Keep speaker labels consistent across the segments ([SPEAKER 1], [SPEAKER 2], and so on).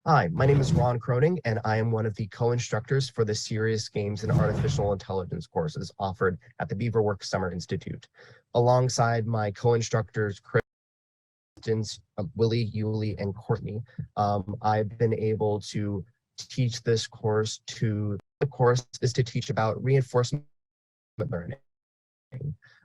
[SPEAKER 1] Hi, my name is Ron Croning, and I am one of the co-instructors for the Serious Games and Artificial Intelligence courses offered at the Beaverworks Summer Institute. Alongside my co-instructors, Willie, Yuli, and Courtney, I've been able to teach this course the course is to teach about reinforcement learning,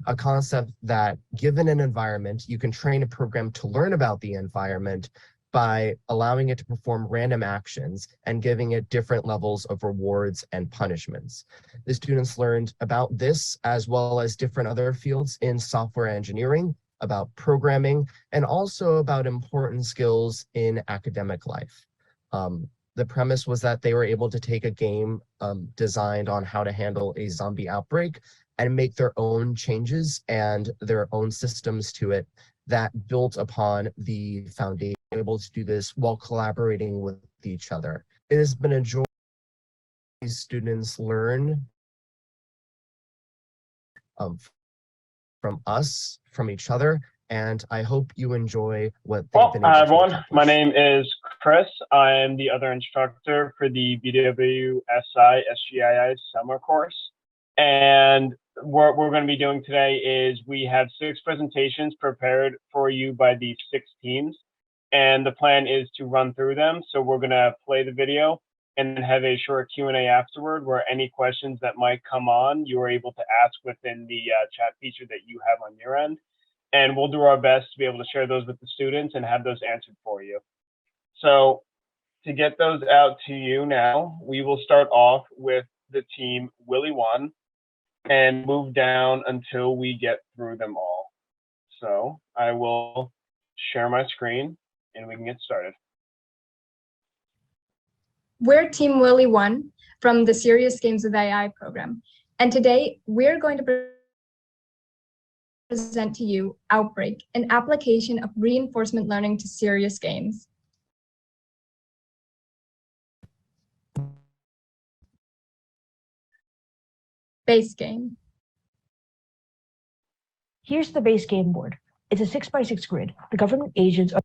[SPEAKER 1] a concept that given an environment, you can train a program to learn about the environment by allowing it to perform random actions and giving it different levels of rewards and punishments. The students learned about this as well as different other fields in software engineering, about programming, and also about important skills in academic life. The premise was that they were able to take a game designed on how to handle a zombie outbreak and make their own changes and their own systems to it that built upon the foundation, able to do this while collaborating with each other. It has been a joy. These students learn from us, from each other, and I hope you enjoy what they've been able to
[SPEAKER 2] everyone,
[SPEAKER 1] accomplish.
[SPEAKER 2] My name is Chris. I am the other instructor for the BWSI SGII summer course. And what we're going to be doing today is we have 6 presentations prepared for you by these 6 teams. And the plan is to run through them. So we're going to play the video and then have a short Q&A afterward where any questions that might come on, you are able to ask within the chat feature that you have on your end. And we'll do our best to be able to share those with the students and have those answered for you. So to get those out to you now, we will start off with the team Willie 1 and move down until we get through them all. So I will share my screen and we can get started.
[SPEAKER 3] We're Team Willie 1 from the Serious Games with AI program. And today we're going to present to you Outbreak, an application of reinforcement learning to serious games. Base game.
[SPEAKER 4] Here's the base game board. It's a 6x6 grid. The government agents are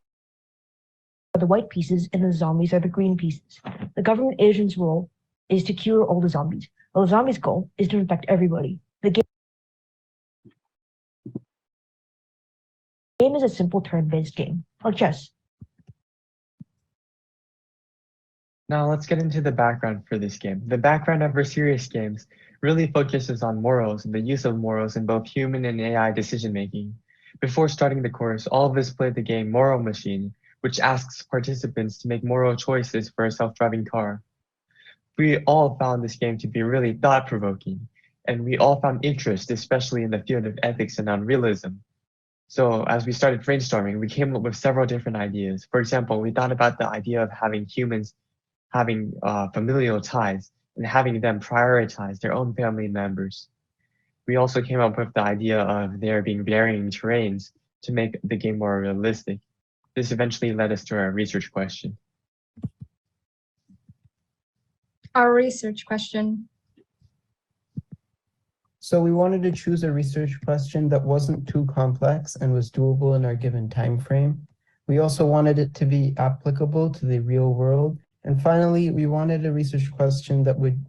[SPEAKER 4] the white pieces and the zombies are the green pieces. The government agent's role is to cure all the zombies, while the zombies' goal is to infect everybody. The game is a simple turn-based game, like chess.
[SPEAKER 5] Now let's get into the background for this game. The background of our serious games really focuses on morals and the use of morals in both human and AI decision-making. Before starting the course, all of us played the game Moral Machine, which asks participants to make moral choices for a self-driving car. We all found this game to be really thought-provoking, and we all found interest, especially in the field of ethics and non-realism. So as we started brainstorming, we came up with several different ideas. For example, we thought about the idea of having humans having familial ties and having them prioritize their own family members. We also came up with the idea of there being varying terrains to make the game more realistic. This eventually led us to our research question.
[SPEAKER 3] Our research question.
[SPEAKER 6] So we wanted to choose a research question that wasn't too complex and was doable in our given time frame. We also wanted it to be applicable to the real world. And finally, we wanted a research question that would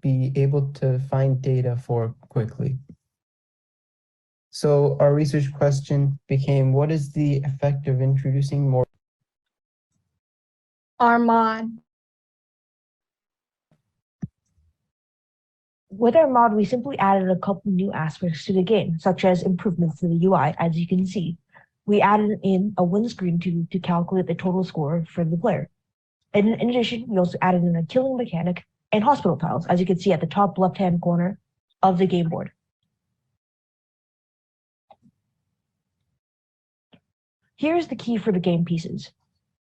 [SPEAKER 6] be able to find data for quickly. So our research question became, what is the effect of introducing more?
[SPEAKER 3] Our mod.
[SPEAKER 4] With our mod, we simply added a couple new aspects to the game, such as improvements to the UI, as you can see. We added in a win screen to calculate the total score for the player. And in addition, we also added in a killing mechanic and hospital tiles, as you can see at the top left-hand corner of the game board. Here's the key for the game pieces.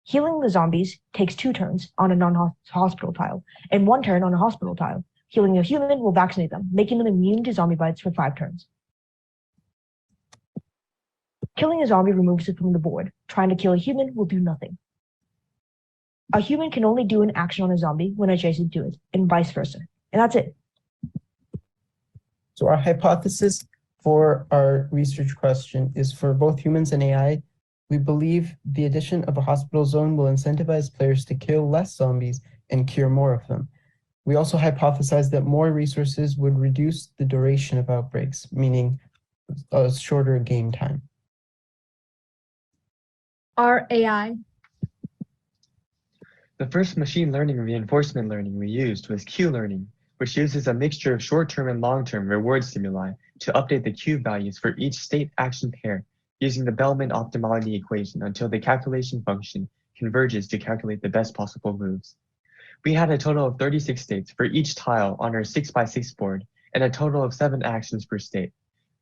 [SPEAKER 4] Healing the zombies takes 2 turns on a non-hospital tile and 1 turn on a hospital tile. Healing a human will vaccinate them, making them immune to zombie bites for 5 turns. Killing a zombie removes it from the board. Trying to kill a human will do nothing. A human can only do an action on a zombie when adjacent to it, and vice versa. And that's it.
[SPEAKER 6] So our hypothesis for our research question is for both humans and AI, We believe the addition of a hospital zone will incentivize players to kill less zombies and cure more of them. We also hypothesize that more resources would reduce the duration of outbreaks, meaning a shorter game time.
[SPEAKER 3] Our AI.
[SPEAKER 5] The first machine learning reinforcement learning we used was Q-learning, which uses a mixture of short-term and long-term reward stimuli to update the Q values for each state action pair using the Bellman optimality equation until the calculation function converges to calculate the best possible moves. We had a total of 36 states for each tile on our 6x6 board and a total of 7 actions per state: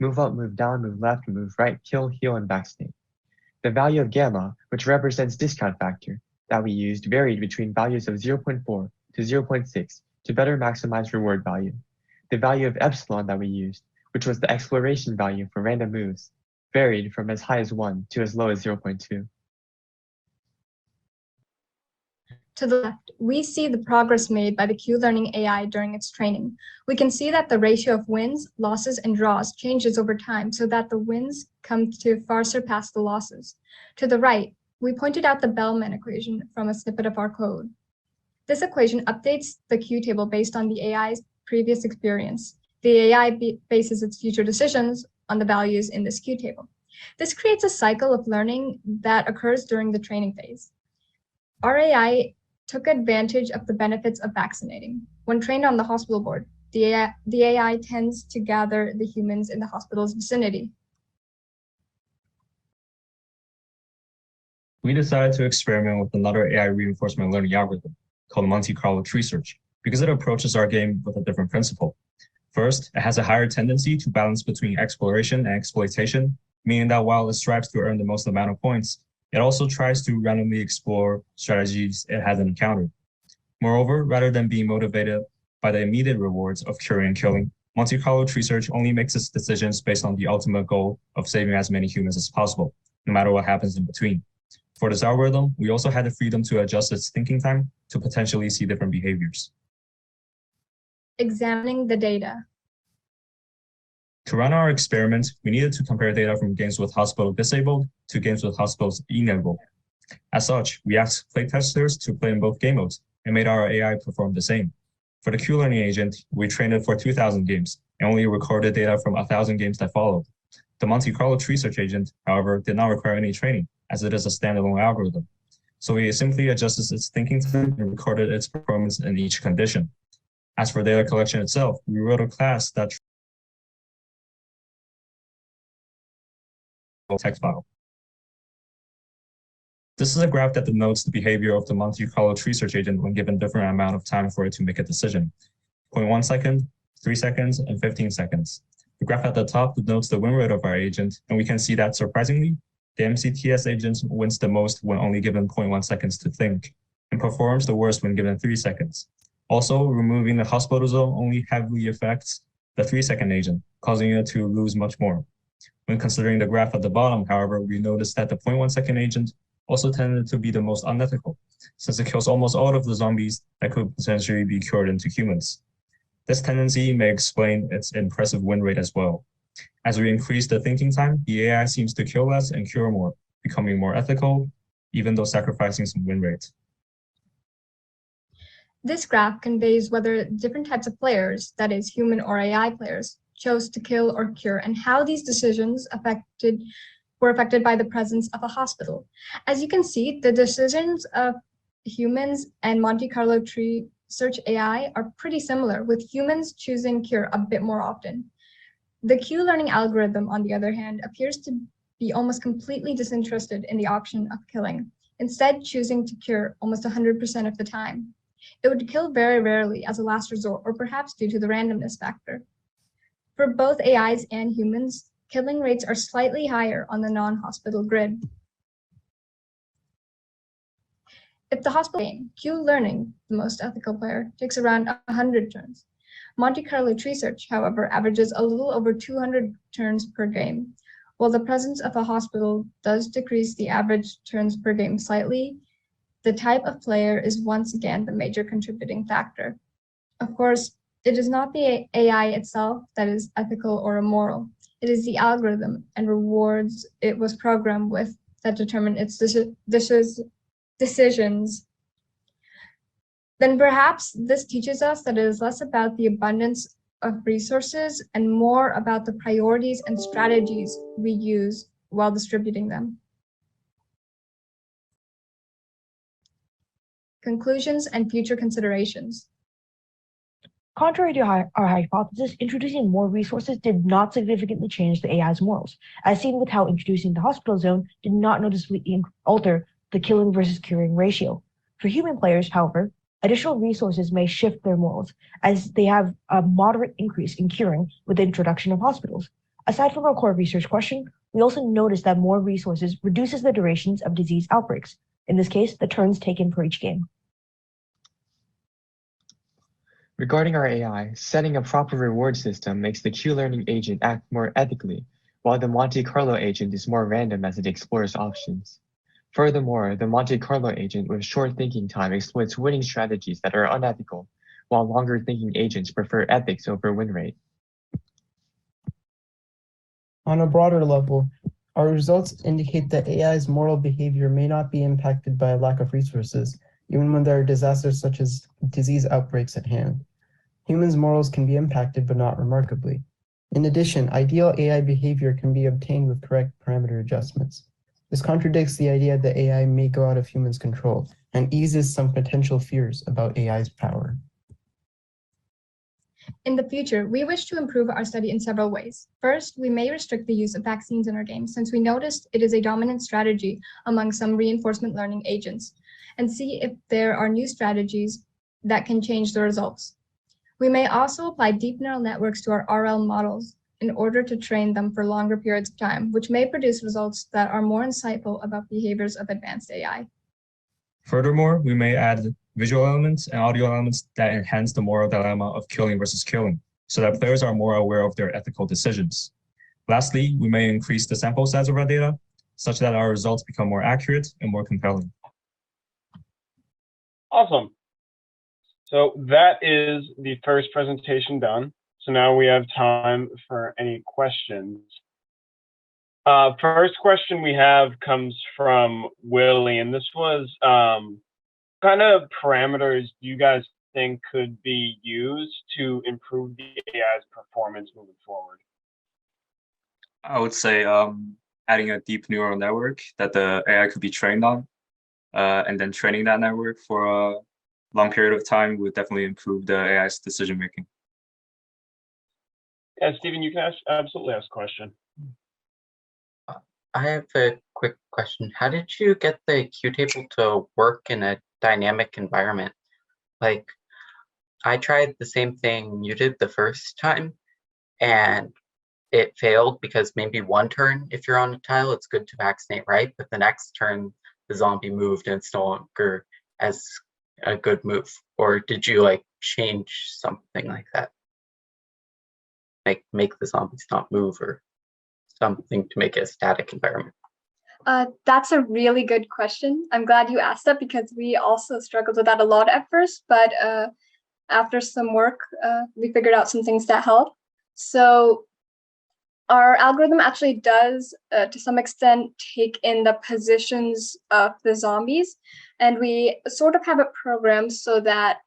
[SPEAKER 5] move up, move down, move left, move right, kill, heal, and backstate. The value of gamma, which represents discount factor, that we used varied between values of 0.4 to 0.6 to better maximize reward value. The value of epsilon that we used, which was the exploration value for random moves, varied from as high as 1 to as low as 0.2.
[SPEAKER 3] To the left, we see the progress made by the Q-learning AI during its training. We can see that the ratio of wins, losses, and draws changes over time so that the wins come to far surpass the losses. To the right, we pointed out the Bellman equation from a snippet of our code. This equation updates the Q table based on the AI's previous experience. The AI bases its future decisions on the values in this Q table. This creates a cycle of learning that occurs during the training phase. Our AI took advantage of the benefits of vaccinating. When trained on the hospital board, the AI tends to gather the humans in the hospital's vicinity.
[SPEAKER 7] We decided to experiment with another AI reinforcement learning algorithm called Monte Carlo tree search because it approaches our game with a different principle. First, it has a higher tendency to balance between exploration and exploitation, meaning that while it strives to earn the most amount of points, it also tries to randomly explore strategies it hasn't encountered. Moreover, rather than being motivated by the immediate rewards of curing and killing, Monte Carlo tree search only makes its decisions based on the ultimate goal of saving as many humans as possible, no matter what happens in between. For this algorithm, we also had the freedom to adjust its thinking time to potentially see different behaviors.
[SPEAKER 3] Examining the data.
[SPEAKER 7] To run our experiment, we needed to compare data from games with hospital disabled to games with hospitals enabled. As such, we asked playtesters to play in both game modes and made our AI perform the same. For the Q-learning agent, we trained it for 2,000 games and only recorded data from 1,000 games that followed. The Monte Carlo tree search agent, however, did not require any training, as it is a standalone algorithm. So we simply adjusted its thinking time and recorded its performance in each condition. As for data collection itself, we wrote a class that text file. This is a graph that denotes the behavior of the Monte Carlo tree search agent when given different amount of time for it to make a decision: 0.1 second, 3 seconds, and 15 seconds. The graph at the top denotes the win rate of our agent, and we can see that surprisingly, the MCTS agent wins the most when only given 0.1 seconds to think, and performs the worst when given 3 seconds. Also, removing the hospital zone only heavily affects the 3-second agent, causing it to lose much more. When considering the graph at the bottom, however, we noticed that the 0.1 second agent also tended to be the most unethical, since it kills almost all of the zombies that could potentially be cured into humans. This tendency may explain its impressive win rate as well. As we increase the thinking time, the AI seems to kill less and cure more, becoming more ethical, even though sacrificing some win rate.
[SPEAKER 3] This graph conveys whether different types of players, that is, human or AI players, chose to kill or cure, and how these decisions were affected by the presence of a hospital. As you can see, the decisions of humans and Monte Carlo tree search AI are pretty similar, with humans choosing cure a bit more often. The Q-learning algorithm, on the other hand, appears to be almost completely disinterested in the option of killing, instead choosing to cure almost 100% of the time. It would kill very rarely as a last resort, or perhaps due to the randomness factor. For both AIs and humans, killing rates are slightly higher on the non-hospital grid. If the hospital game, Q-learning, the most ethical player, takes around 100 turns. Monte Carlo tree search, however, averages a little over 200 turns per game. While the presence of a hospital does decrease the average turns per game slightly, the type of player is once again the major contributing factor. Of course, it is not the AI itself that is ethical or immoral. It is the algorithm and rewards it was programmed with that determine its decisions, then perhaps this teaches us that it is less about the abundance of resources and more about the priorities and strategies we use while distributing them. Conclusions and future considerations.
[SPEAKER 4] Contrary to our hypothesis, introducing more resources did not significantly change the AI's morals, as seen with how introducing the hospital zone did not noticeably alter the killing versus curing ratio. For human players, however, additional resources may shift their morals, as they have a moderate increase in curing with the introduction of hospitals. Aside from our core research question, we also noticed that more resources reduces the durations of disease outbreaks, in this case, the turns taken for each game.
[SPEAKER 5] Regarding our AI, setting a proper reward system makes the Q-learning agent act more ethically, while the Monte Carlo agent is more random as it explores options. Furthermore, the Monte Carlo agent with short thinking time exploits winning strategies that are unethical, while longer thinking agents prefer ethics over win rate.
[SPEAKER 6] On a broader level, our results indicate that AI's moral behavior may not be impacted by a lack of resources, even when there are disasters such as disease outbreaks at hand. Humans' morals can be impacted, but not remarkably. In addition, ideal AI behavior can be obtained with correct parameter adjustments. This contradicts the idea that AI may go out of humans' control and eases some potential fears about AI's power.
[SPEAKER 3] In the future, we wish to improve our study in several ways. First, we may restrict the use of vaccines in our games, since we noticed it is a dominant strategy among some reinforcement learning agents, and see if there are new strategies that can change the results. We may also apply deep neural networks to our RL models in order to train them for longer periods of time, which may produce results that are more insightful about behaviors of advanced AI.
[SPEAKER 7] Furthermore, we may add visual elements and audio elements that enhance the moral dilemma of killing versus killing, so that players are more aware of their ethical decisions. Lastly, we may increase the sample size of our data, such that our results become more accurate and more compelling.
[SPEAKER 2] Awesome. So that is the first presentation done. So now we have time for any questions. First question we have comes from Willie, and this was kind of parameters you guys think could be used to improve the AI's performance moving forward?
[SPEAKER 7] I would say adding a deep neural network that the AI could be trained on, and then training that network for a long period of time would definitely improve the AI's decision making.
[SPEAKER 2] Yeah, Stephen, you can absolutely ask a question.
[SPEAKER 8] I have a quick question. How did you get the Q table to work in a dynamic environment? Like, I tried the same thing you did the first time, and it failed because maybe one turn, if you're on a tile, it's good to vaccinate, right? But the next turn, the zombie moved and it's no longer as a good move. Or did you like change something like that? Like make the zombies not move or something to make it a static environment?
[SPEAKER 3] That's a really good question. I'm glad you asked that because we also struggled with that a lot at first, but after some work, we figured out some things that help. So our algorithm actually does, to some extent, take in the positions of the zombies, and we sort of have it programmed so that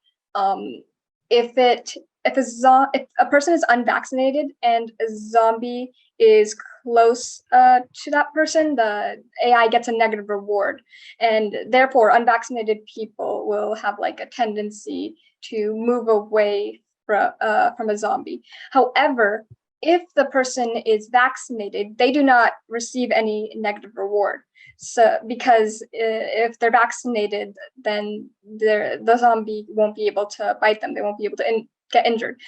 [SPEAKER 3] if a person is unvaccinated and a zombie is close to that person, the AI gets a negative reward, and therefore unvaccinated people will have like a tendency to move away from a zombie. However, if the person is vaccinated, they do not receive any negative reward. So, because if they're vaccinated, then the zombie won't be able to bite them. They won't be able to get injured.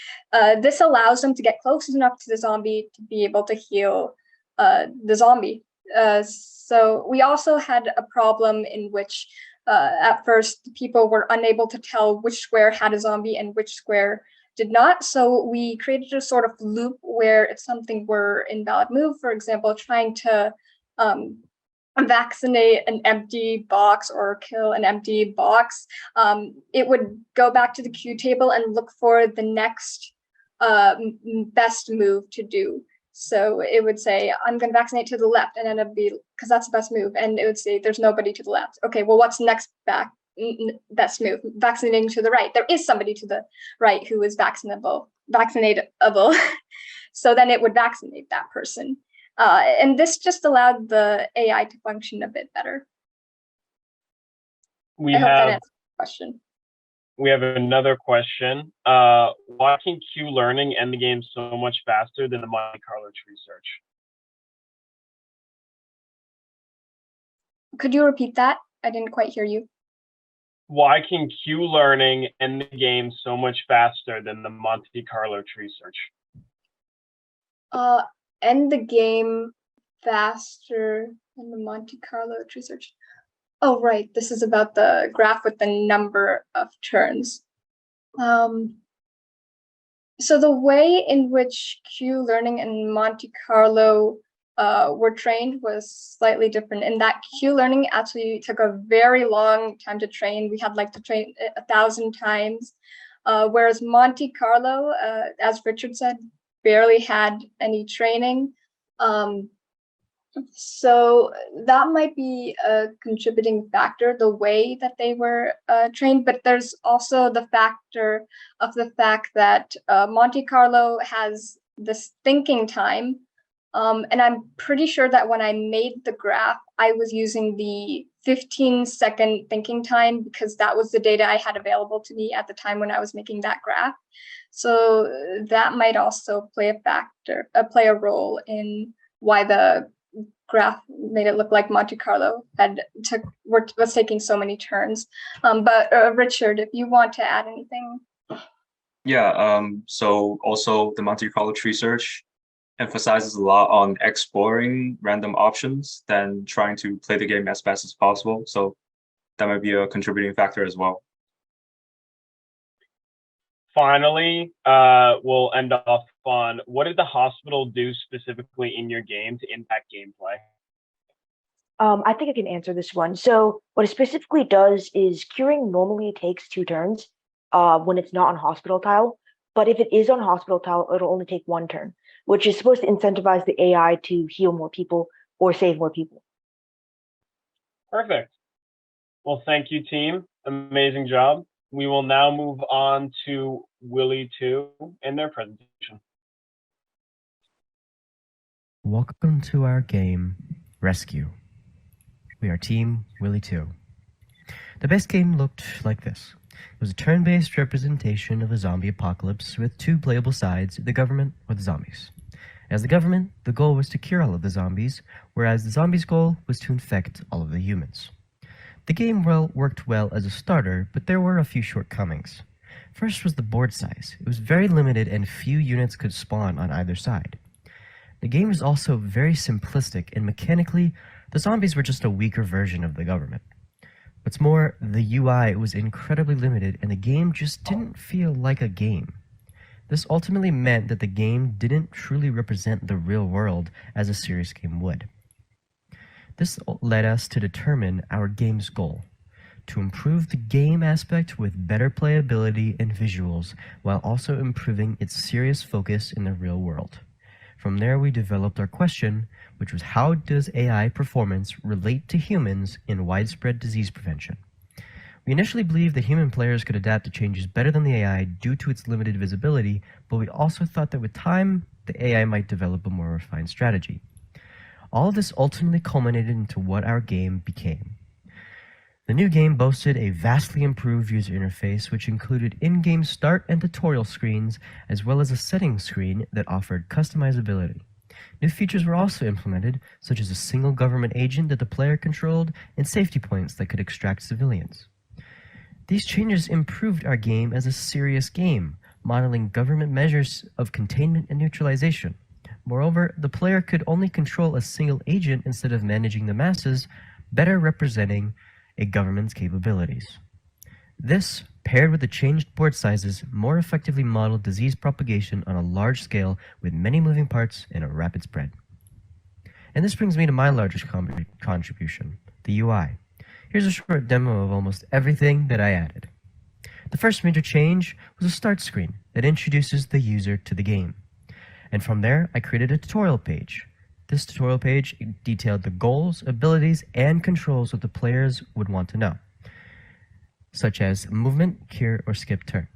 [SPEAKER 3] This allows them to get close enough to the zombie to be able to heal the zombie. So we also had a problem in which at first people were unable to tell which square had a zombie and which square did not. So we created a sort of loop where if something were invalid move, for example, trying to vaccinate an empty box or kill an empty box, it would go back to the Q table and look for the next best move to do. So it would say, I'm going to vaccinate to the left, and then it'd be, because that's the best move. And it would say, there's nobody to the left. Okay, well, what's next best move? Vaccinating to the right. There is somebody to the right who is vaccinatable. So then it would vaccinate that person. And this just allowed the AI to function a bit better. I hope that answers the question.
[SPEAKER 2] We have another question. Why can Q learning end the game so much faster than the Monte Carlo tree search?
[SPEAKER 3] Could you repeat that? I didn't quite hear you.
[SPEAKER 2] Why can Q learning end the game so much faster than the Monte Carlo tree search?
[SPEAKER 3] End the game faster than the Monte Carlo tree search. Oh, right. This is about the graph with the number of turns. So the way in which Q learning and Monte Carlo were trained was slightly different, in that Q learning actually took a very long time to train. We had like to train 1,000 times, whereas Monte Carlo, as Richard said, barely had any training. So that might be a contributing factor, the way that they were trained, but there's also the factor of the fact that Monte Carlo has this thinking time. And I'm pretty sure that when I made the graph, I was using the 15-second thinking time because that was the data I had available to me at the time when I was making that graph. So that might also play a role in why the graph made it look like Monte Carlo was taking so many turns. But Richard, if you want to add anything.
[SPEAKER 7] Yeah, so also the Monte Carlo tree search emphasizes a lot on exploring random options than trying to play the game as fast as possible. So that might be a contributing factor as well.
[SPEAKER 2] Finally, we'll end off on what did the hospital do specifically in your game to impact gameplay?
[SPEAKER 4] I think I can answer this one. So what it specifically does is curing normally takes 2 turns when it's not on hospital tile. But if it is on hospital tile, it'll only take 1 turn, which is supposed to incentivize the AI to heal more people or save more people.
[SPEAKER 2] Perfect. Well, thank you, team. Amazing job. We will now move on to Willie 2 and their presentation.
[SPEAKER 9] Welcome to our game, Rescue. We are Team Willie 2. The base game looked like this. It was a turn-based representation of a zombie apocalypse with 2 playable sides, the government or the zombies. As the government, the goal was to cure all of the zombies, whereas the zombies' goal was to infect all of the humans. The game worked well as a starter, but there were a few shortcomings. First was the board size. It was very limited and few units could spawn on either side. The game was also very simplistic, and mechanically, the zombies were just a weaker version of the government. What's more, the UI was incredibly limited and the game just didn't feel like a game. This ultimately meant that the game didn't truly represent the real world as a serious game would. This led us to determine our game's goal: to improve the game aspect with better playability and visuals, while also improving its serious focus in the real world. From there, we developed our question, which was, how does AI performance relate to humans in widespread disease prevention? We initially believed that human players could adapt to changes better than the AI due to its limited visibility, but we also thought that with time, the AI might develop a more refined strategy. All of this ultimately culminated into what our game became. The new game boasted a vastly improved user interface, which included in-game start and tutorial screens, as well as a settings screen that offered customizability. New features were also implemented, such as a single government agent that the player controlled and safety points that could extract civilians. These changes improved our game as a serious game, modeling government measures of containment and neutralization. Moreover, the player could only control a single agent instead of managing the masses, better representing a government's capabilities. This, paired with the changed board sizes, more effectively modeled disease propagation on a large scale with many moving parts and a rapid spread. And this brings me to my largest contribution, the UI. Here's a short demo of almost everything that I added. The first major change was a start screen that introduces the user to the game. And from there, I created a tutorial page. This tutorial page detailed the goals, abilities, and controls that the players would want to know, such as movement, cure, or skip turn.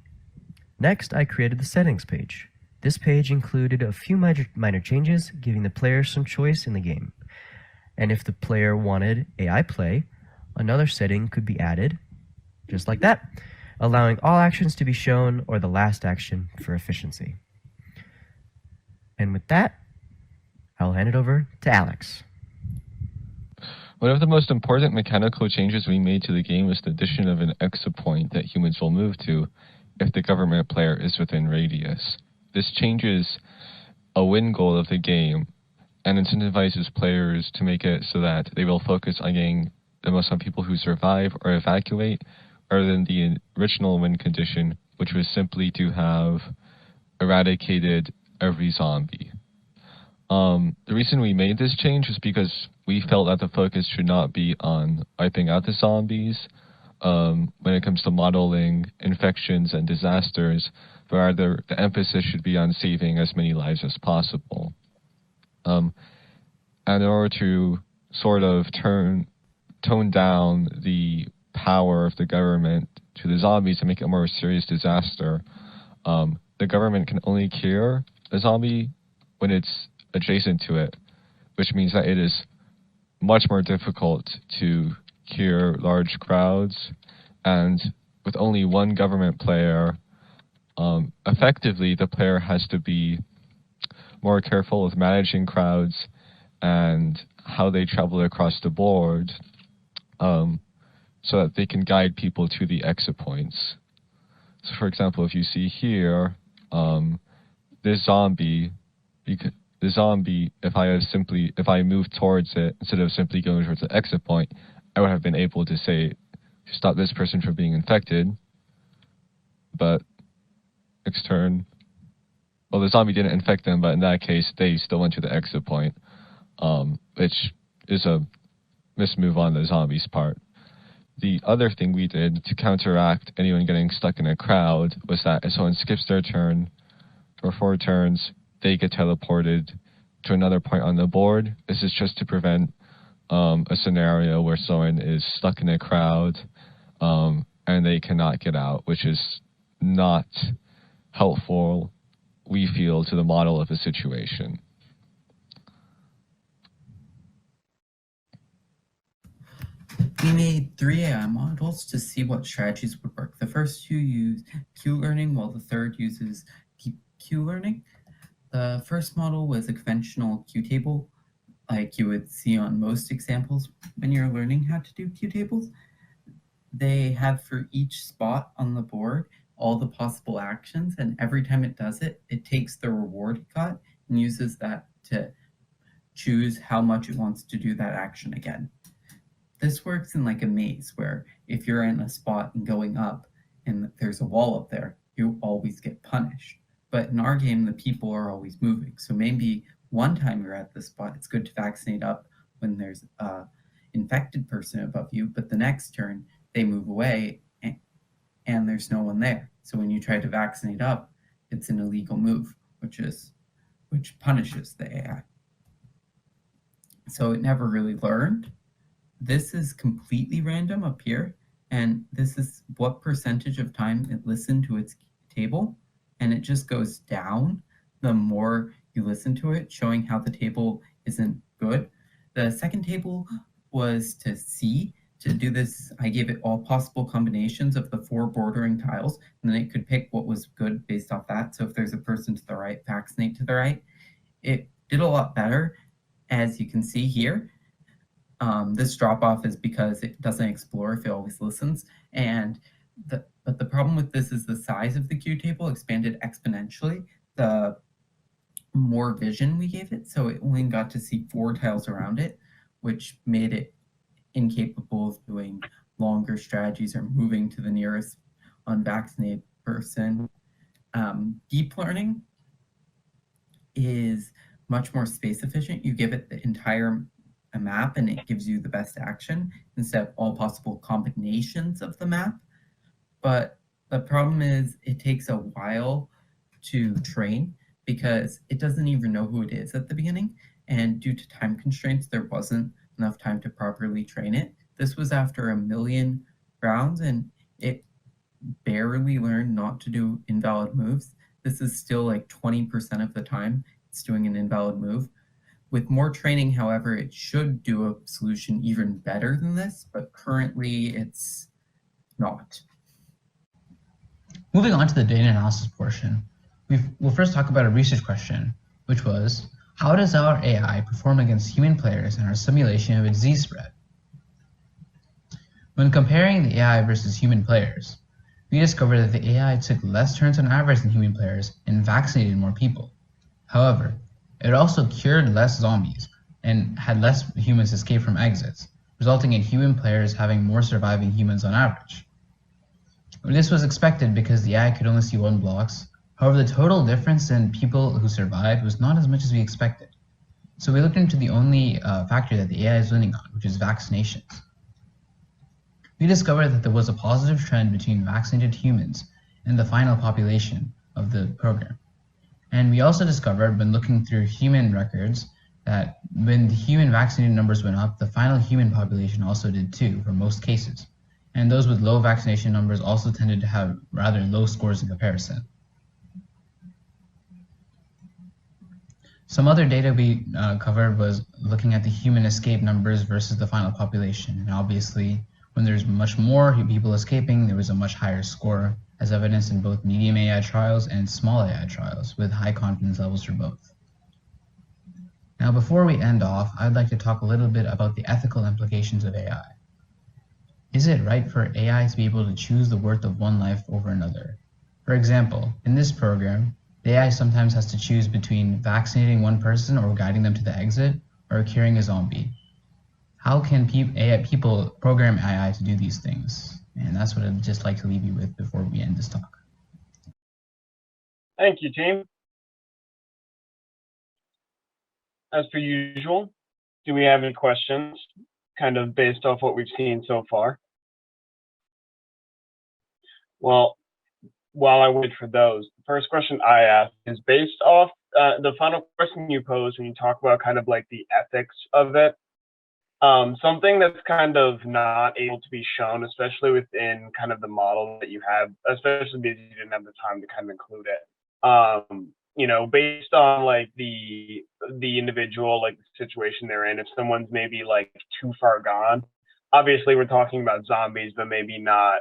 [SPEAKER 9] Next, I created the settings page. This page included a few minor changes, giving the player some choice in the game. And if the player wanted AI play, another setting could be added, just like that, allowing all actions to be shown or the last action for efficiency. And with that, I'll hand it over to Alex.
[SPEAKER 10] One of the most important mechanical changes we made to the game was the addition of an exit point that humans will move to if the government player is within radius. This changes a win goal of the game and incentivizes players to make it so that they will focus on getting the most on people who survive or evacuate, rather than the original win condition, which was simply to have eradicated every zombie. The reason we made this change was because we felt that the focus should not be on wiping out the zombies when it comes to modeling infections and disasters, but rather the emphasis should be on saving as many lives as possible. And in order to sort of tone down the power of the government to the zombies and make it a more serious disaster, the government can only cure a zombie when it's adjacent to it, which means that it is much more difficult to cure large crowds. And with only one government player, effectively the player has to be more careful with managing crowds and how they travel across the board, so that they can guide people to the exit points. So for example, if you see here, this zombie, if I move towards it, instead of simply going towards the exit point, I would have been able to say, stop this person from being infected. But next turn, well, the zombie didn't infect them, but in that case, they still went to the exit point, which is a mismove on the zombie's part. The other thing we did to counteract anyone getting stuck in a crowd was that if someone skips their turn for 4 turns, they get teleported to another point on the board. This is just to prevent a scenario where someone is stuck in a crowd and they cannot get out, which is not helpful, we feel, to the model of the situation.
[SPEAKER 11] We made 3 AI models to see what strategies would work. The first 2 use Q-learning, while the third uses Q-learning. The first model was a conventional Q-table, like you would see on most examples when you're learning how to do Q-tables. They have for each spot on the board all the possible actions, and every time it does it, it takes the reward it got and uses that to choose how much it wants to do that action again. This works in like a maze, where if you're in a spot and going up and there's a wall up there, you always get punished. But in our game, the people are always moving. So maybe one time you're at this spot, it's good to vaccinate up when there's an infected person above you, but the next turn they move away and there's no one there. So when you try to vaccinate up, it's an illegal move, which punishes the AI. So it never really learned. This is completely random up here, and this is what percentage of time it listened to its table, and it just goes down the more you listen to it, showing how the table isn't good. The second table was to see. To do this, I gave it all possible combinations of the 4 bordering tiles, and then it could pick what was good based off that. So if there's a person to the right, vaccinate to the right. It did a lot better, as you can see here. This drop-off is because it doesn't explore if it always listens. But the problem with this is the size of the Q table expanded exponentially the more vision we gave it. So it only got to see 4 tiles around it, which made it incapable of doing longer strategies or moving to the nearest unvaccinated person. Deep learning is much more space efficient. You give it the entire map and it gives you the best action instead of all possible combinations of the map. But the problem is it takes a while to train because it doesn't even know who it is at the beginning. And due to time constraints, there wasn't enough time to properly train it. This was after 1 million rounds, and it barely learned not to do invalid moves. This is still like 20% of the time it's doing an invalid move. With more training, however, it should do a solution even better than this, but currently it's not.
[SPEAKER 12] Moving on to the data analysis portion, we'll first talk about a research question, which was, how does our AI perform against human players in our simulation of a disease spread? When comparing the AI versus human players, we discovered that the AI took less turns on average than human players and vaccinated more people. However, it also cured less zombies and had less humans escape from exits, resulting in human players having more surviving humans on average. This was expected because the AI could only see 1 blocks. However, the total difference in people who survived was not as much as we expected. So we looked into the only factor that the AI is winning on, which is vaccinations. We discovered that there was a positive trend between vaccinated humans and the final population of the program. And we also discovered, when looking through human records, that when the human vaccinated numbers went up, the final human population also did too, for most cases. And those with low vaccination numbers also tended to have rather low scores in comparison. Some other data we covered was looking at the human escape numbers versus the final population. And obviously, when there's much more people escaping, there was a much higher score, as evidenced in both medium AI trials and small AI trials, with high confidence levels for both. Now, before we end off, I'd like to talk a little bit about the ethical implications of AI. Is it right for AI to be able to choose the worth of one life over another? For example, in this program, the AI sometimes has to choose between vaccinating one person or guiding them to the exit, or curing a zombie. How can people program AI to do these things? And that's what I'd just like to leave you with before we end this talk.
[SPEAKER 2] Thank you, team. As per usual, do we have any questions, kind of based off what we've seen so far? Well, while I wait for those, the first question I ask is based off the final question you posed when you talk about kind of like the ethics of it. Something that's kind of not able to be shown, especially within kind of the model that you have, especially because you didn't have the time to kind of include it. You know, based on like the individual, like the situation they're in, if someone's maybe like too far gone, obviously we're talking about zombies, but maybe not,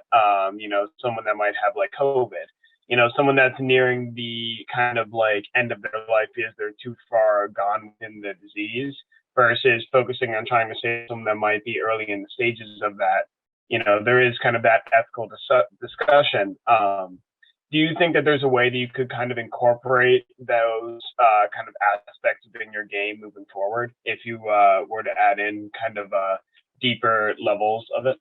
[SPEAKER 2] you know, someone that might have like COVID, you know, someone that's nearing the kind of like end of their life because they're too far gone within the disease, versus focusing on trying to save someone that might be early in the stages of that. You know, there is kind of that ethical discussion. Do you think that there's a way that you could kind of incorporate those kind of aspects within your game moving forward if you were to add in kind of deeper levels of it?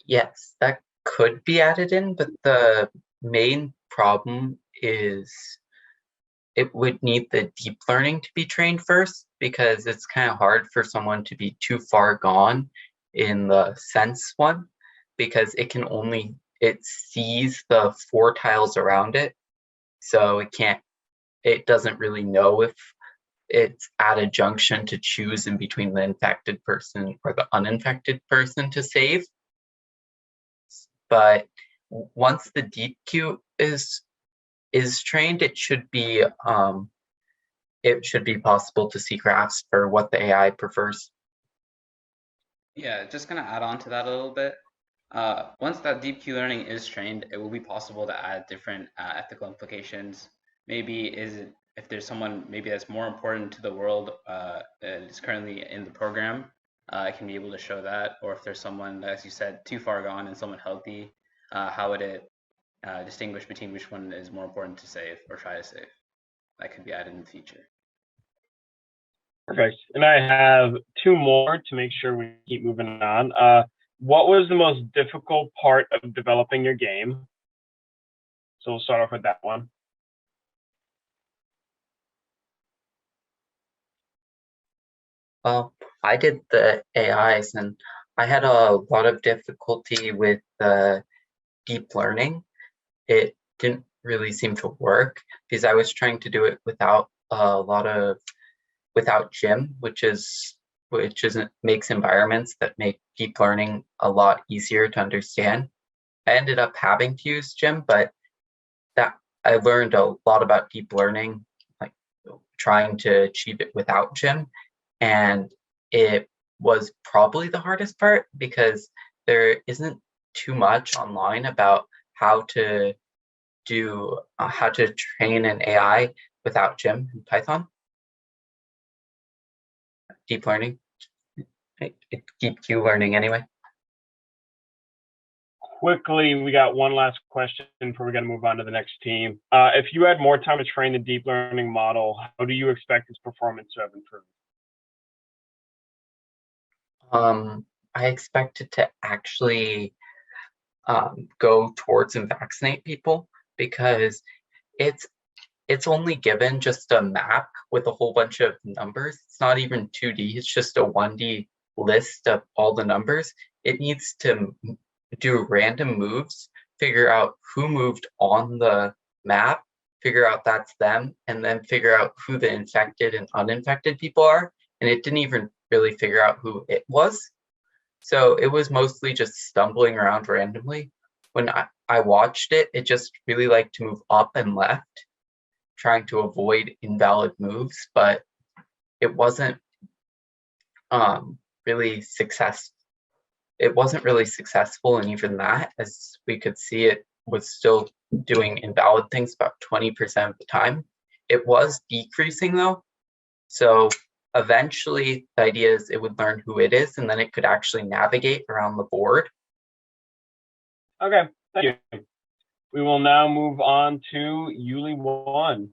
[SPEAKER 8] Yes, that could be added in, but the main problem is it would need the deep learning to be trained first, because it's kind of hard for someone to be too far gone in the sense one, because it sees the 4 tiles around it, so it doesn't really know if it's at a junction to choose in between the infected person or the uninfected person to save. But once the deep queue is trained, it should be possible to see graphs for what the AI prefers.
[SPEAKER 13] Yeah, just gonna add on to that a little bit. Once that deep Q learning is trained, it will be possible to add different ethical implications. Maybe if there's someone maybe that's more important to the world that is currently in the program, it can be able to show that. Or if there's someone, as you said, too far gone and someone healthy, how would it distinguish between which one is more important to save or try to save? That could be added in the future.
[SPEAKER 2] Perfect. And I have 2 more to make sure we keep moving on. What was the most difficult part of developing your game? So we'll start off with that one.
[SPEAKER 8] Well, I did the AIs, and I had a lot of difficulty with the deep learning. It didn't really seem to work because I was trying to do it without without Gym, which makes environments that make deep learning a lot easier to understand. I ended up having to use Gym, but that I learned a lot about deep learning, like trying to achieve it without Gym, and it was probably the hardest part because there isn't too much online about how to train an AI without Gym in Python. Deep learning, deep Q learning anyway.
[SPEAKER 2] Quickly, we got one last question before we got to move on to the next team. If you had more time to train the deep learning model, how do you expect its performance to have improved?
[SPEAKER 8] I expect it to actually go towards and vaccinate people because it's only given just a map with a whole bunch of numbers. It's not even 2D, it's just a 1D list of all the numbers. It needs to do random moves, figure out who moved on the map, figure out that's them, and then figure out who the infected and uninfected people are. And it didn't even really figure out who it was. So it was mostly just stumbling around randomly. When I watched it, it just really liked to move up and left, trying to avoid invalid moves, but it wasn't really successful. It wasn't really successful, and even that, as we could see, it was still doing invalid things about 20% of the time. It was decreasing though, so eventually the idea is it would learn who it is, and then it could actually navigate around the board.
[SPEAKER 2] Okay, thank you. We will now move on to Yuli 1.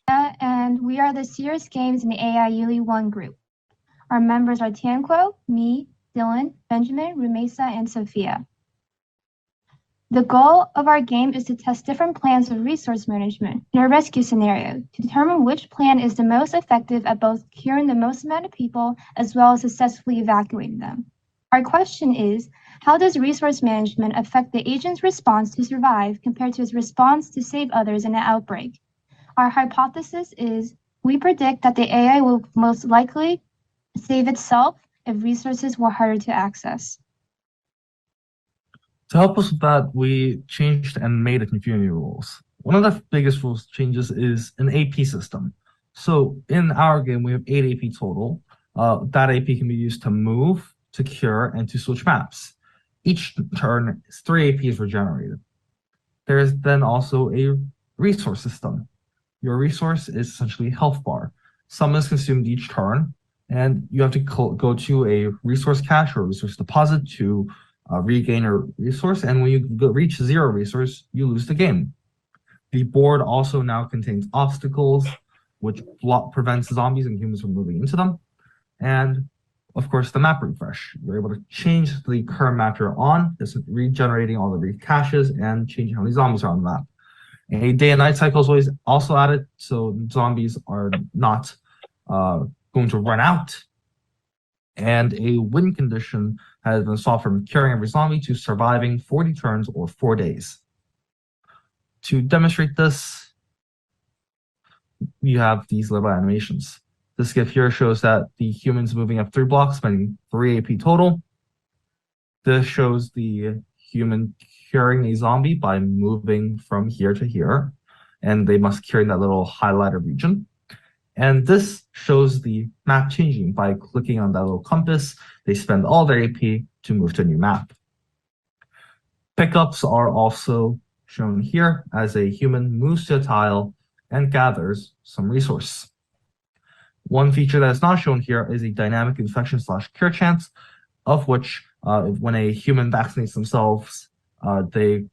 [SPEAKER 14] And we are the Serious Games in the AI Yuli 1 group. Our members are Tianquo, me, Dylan, Benjamin, Rumesa, and Sophia. The goal of our game is to test different plans of resource management in a rescue scenario to determine which plan is the most effective at both curing the most amount of people as well as successfully evacuating them. Our question is, how does resource management affect the agent's response to survive compared to his response to save others in an outbreak? Our hypothesis is we predict that the AI will most likely save itself if resources were harder to access.
[SPEAKER 15] To help us with that, we changed and made a community rules. One of the biggest rules changes is an AP system. So in our game, we have 8 AP total. That AP can be used to move, to cure, and to switch maps. Each turn, 3 APs were generated. There is then also a resource system. Your resource is essentially a health bar. Some is consumed each turn, and you have to go to a resource cache or a resource deposit to regain a resource, and when you reach 0 resource, you lose the game. The board also now contains obstacles, which prevents zombies and humans from moving into them, and of course the map refresh. You're able to change the current map you're on, this is regenerating all the caches and changing how many zombies are on the map. A day and night cycle is always also added, so zombies are not going to run out. And a win condition has been solved from curing every zombie to surviving 40 turns or 4 days. To demonstrate this, you have these little animations. This GIF here shows that the humans moving up 3 blocks, spending 3 AP total. This shows the human curing a zombie by moving from here to here, and they must cure in that little highlighted region. And this shows the map changing by clicking on that little compass. They spend all their AP to move to a new map. Pickups are also shown here as a human moves to a tile and gathers some resource. One feature that is not shown here is a dynamic infection/cure chance, of which when a human vaccinates themselves, they,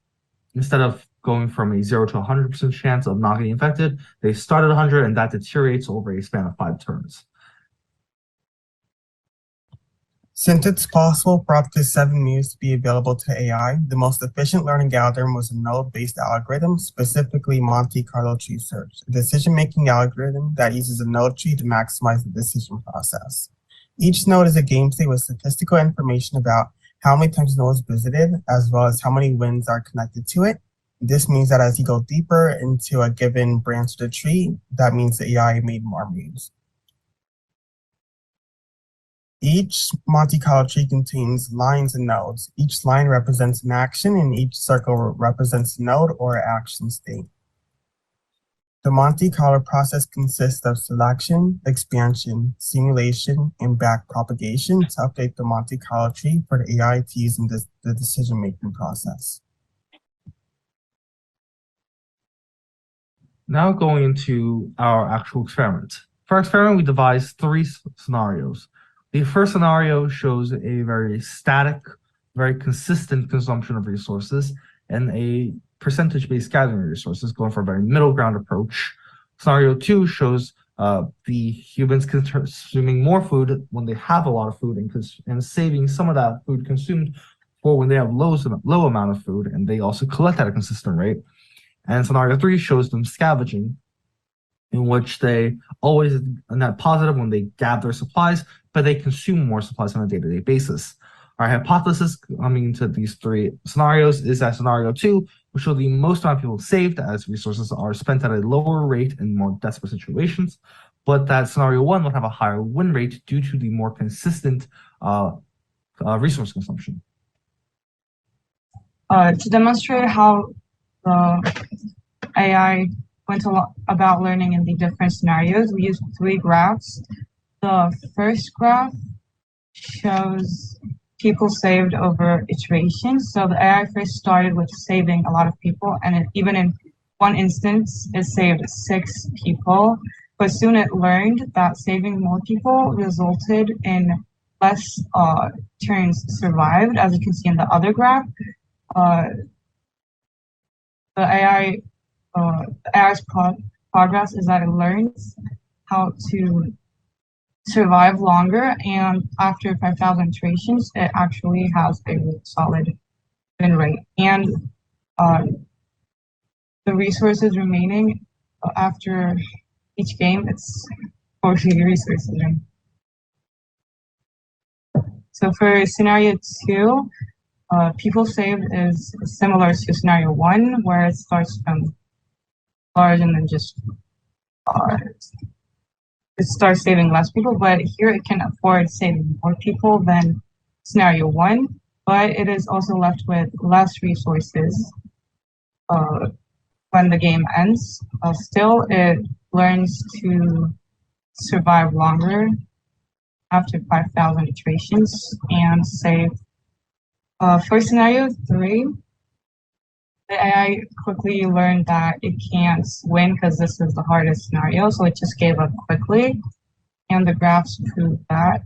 [SPEAKER 15] instead of going from a 0 to 100% chance of not getting infected, they start at 100 and that deteriorates over a span of 5 turns.
[SPEAKER 16] Since it's possible for up to 7 moves to be available to AI, the most efficient learning algorithm was a node-based algorithm, specifically Monte Carlo tree search, a decision-making algorithm that uses a node tree to maximize the decision process. Each node is a game state with statistical information about how many times the node was visited, as well as how many wins are connected to it. This means that as you go deeper into a given branch of the tree, that means the AI made more moves. Each Monte Carlo tree contains lines and nodes. Each line represents an action, and each circle represents a node or action state. The Monte Carlo process consists of selection, expansion, simulation, and backpropagation to update the Monte Carlo tree for the AI to use in the decision-making process.
[SPEAKER 15] Now going into our actual experiment. For our experiment, we devised three scenarios. The first scenario shows a very static, very consistent consumption of resources and a percentage-based gathering resources, going for a very middle ground approach. Scenario 2 shows the humans consuming more food when they have a lot of food and saving some of that food consumed for when they have low amount of food, and they also collect at a consistent rate. And scenario 3 shows them scavenging, in which they always net positive when they gather supplies, but they consume more supplies on a day-to-day basis. Our hypothesis coming into these three scenarios is that scenario 2 will show the most amount of people saved as resources are spent at a lower rate in more desperate situations, but that scenario 1 will have a higher win rate due to the more consistent resource consumption.
[SPEAKER 17] To demonstrate how the AI went about learning in the different scenarios, we used 3 graphs. The first graph shows people saved over iterations. So the AI first started with saving a lot of people, and even in one instance, it saved 6 people. But soon it learned that saving more people resulted in less turns survived, as you can see in the other graph. The AI's progress is that it learns how to survive longer, and after 5,000 iterations, it actually has a really solid win rate. And the resources remaining after each game, it's 40 resources. So for scenario 2, people saved is similar to scenario 1, where it starts from large and then just it starts saving less people, but here it can afford saving more people than scenario 1, but it is also left with less resources when the game ends. Still, it learns to survive longer after 5,000 iterations and save. For scenario 3, the AI quickly learned that it can't win because this is the hardest scenario, so it just gave up quickly, and the graphs prove that.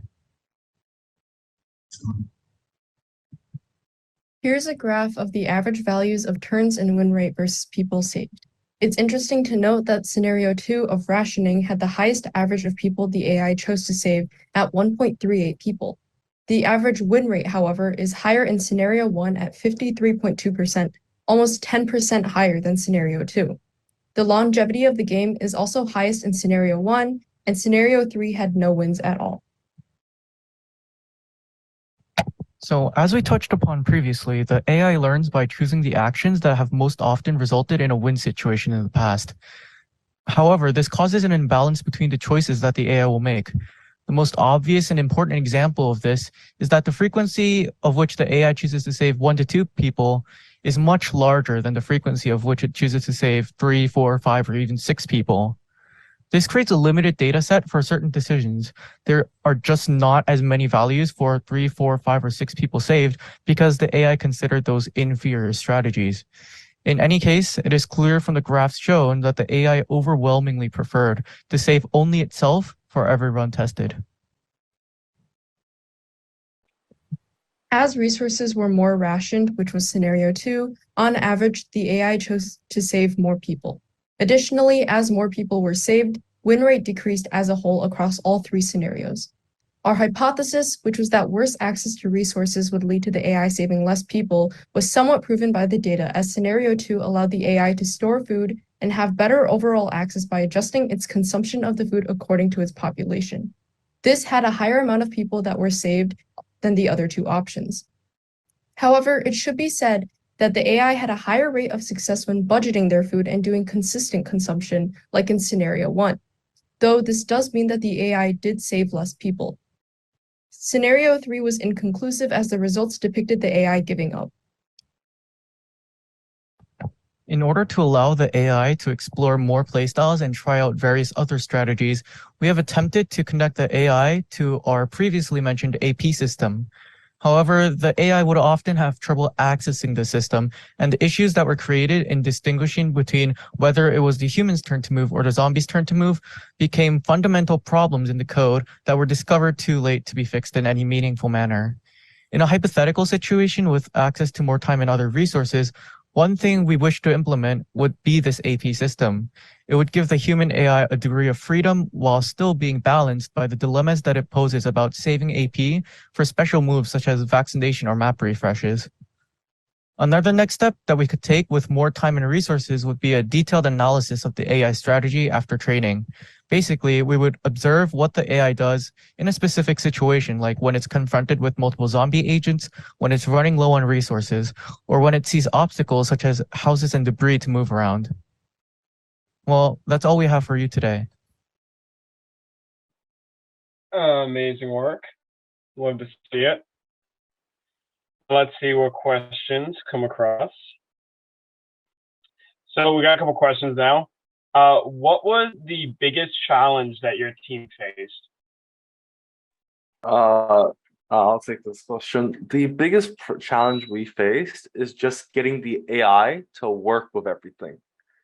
[SPEAKER 18] Here's a graph of the average values of turns and win rate versus people saved. It's interesting to note that scenario 2 of rationing had the highest average of people the AI chose to save at 1.38 people. The average win rate, however, is higher in scenario 1 at 53.2%, almost 10% higher than scenario 2. The longevity of the game is also highest in scenario 1, and scenario 3 had no wins at all.
[SPEAKER 19] So as we touched upon previously, the AI learns by choosing the actions that have most often resulted in a win situation in the past. However, this causes an imbalance between the choices that the AI will make. The most obvious and important example of this is that the frequency of which the AI chooses to save 1 to 2 people is much larger than the frequency of which it chooses to save 3, 4, 5, or even 6 people. This creates a limited data set for certain decisions. There are just not as many values for 3, 4, 5, or 6 people saved because the AI considered those inferior strategies. In any case, it is clear from the graphs shown that the AI overwhelmingly preferred to save only itself for every run tested.
[SPEAKER 18] As resources were more rationed, which was scenario 2, on average, the AI chose to save more people. Additionally, as more people were saved, win rate decreased as a whole across all 3 scenarios. Our hypothesis, which was that worse access to resources would lead to the AI saving less people, was somewhat proven by the data, as scenario 2 allowed the AI to store food and have better overall access by adjusting its consumption of the food according to its population. This had a higher amount of people that were saved than the other 2 options. However, it should be said that the AI had a higher rate of success when budgeting their food and doing consistent consumption, like in scenario 1, though this does mean that the AI did save less people. Scenario 3 was inconclusive as the results depicted the AI giving up.
[SPEAKER 19] In order to allow the AI to explore more playstyles and try out various other strategies, we have attempted to connect the AI to our previously mentioned AP system. However, the AI would often have trouble accessing the system, and the issues that were created in distinguishing between whether it was the human's turn to move or the zombie's turn to move became fundamental problems in the code that were discovered too late to be fixed in any meaningful manner. In a hypothetical situation with access to more time and other resources, one thing we wish to implement would be this AP system. It would give the human AI a degree of freedom while still being balanced by the dilemmas that it poses about saving AP for special moves such as vaccination or map refreshes. Another next step that we could take with more time and resources would be a detailed analysis of the AI strategy after training. Basically, we would observe what the AI does in a specific situation, like when it's confronted with multiple zombie agents, when it's running low on resources, or when it sees obstacles such as houses and debris to move around. Well, that's all we have for you today.
[SPEAKER 2] Amazing work. Love to see it. Let's see what questions come across. So we got a couple questions now. What was the biggest challenge that your team faced?
[SPEAKER 20] I'll take this question. The biggest challenge we faced is just getting the AI to work with everything.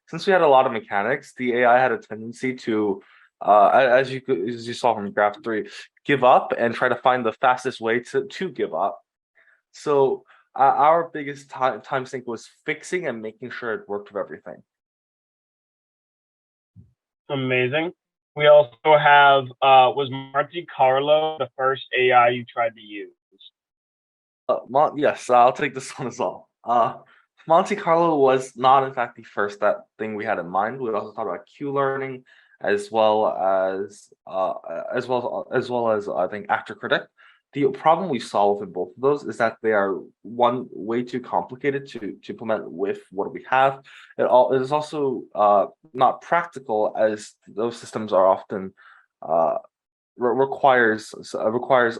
[SPEAKER 20] Since we had a lot of mechanics, the AI had a tendency to, as you saw from graph 3, give up and try to find the fastest way to give up. So our biggest time sink was fixing and making sure it worked with everything.
[SPEAKER 2] Amazing. We also have, was Monte Carlo the first AI you tried to use?
[SPEAKER 20] Yes, I'll take this one as well. Monte Carlo was not, in fact, the first thing we had in mind. We also thought about Q learning, as well as I think actor critic. The problem we saw with both of those is that they are way too complicated to implement with what we have. It is also not practical, as those systems are often requires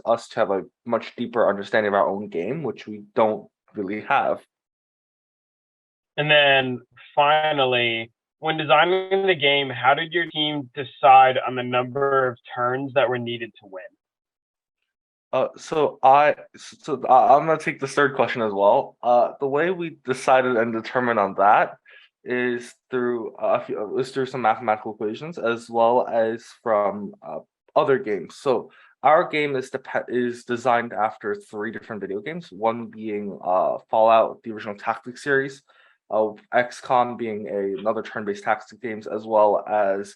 [SPEAKER 20] us to have a much deeper understanding of our own game, which we don't really have.
[SPEAKER 2] And then finally, when designing the game, how did your team decide on the number of turns that were needed to win?
[SPEAKER 20] So I'm gonna take the third question as well. The way we decided and determined on that is through some mathematical equations, as well as from other games. So our game is designed after 3 different video games. One being Fallout, the original Tactics series, XCOM being another turn-based tactics games, as well as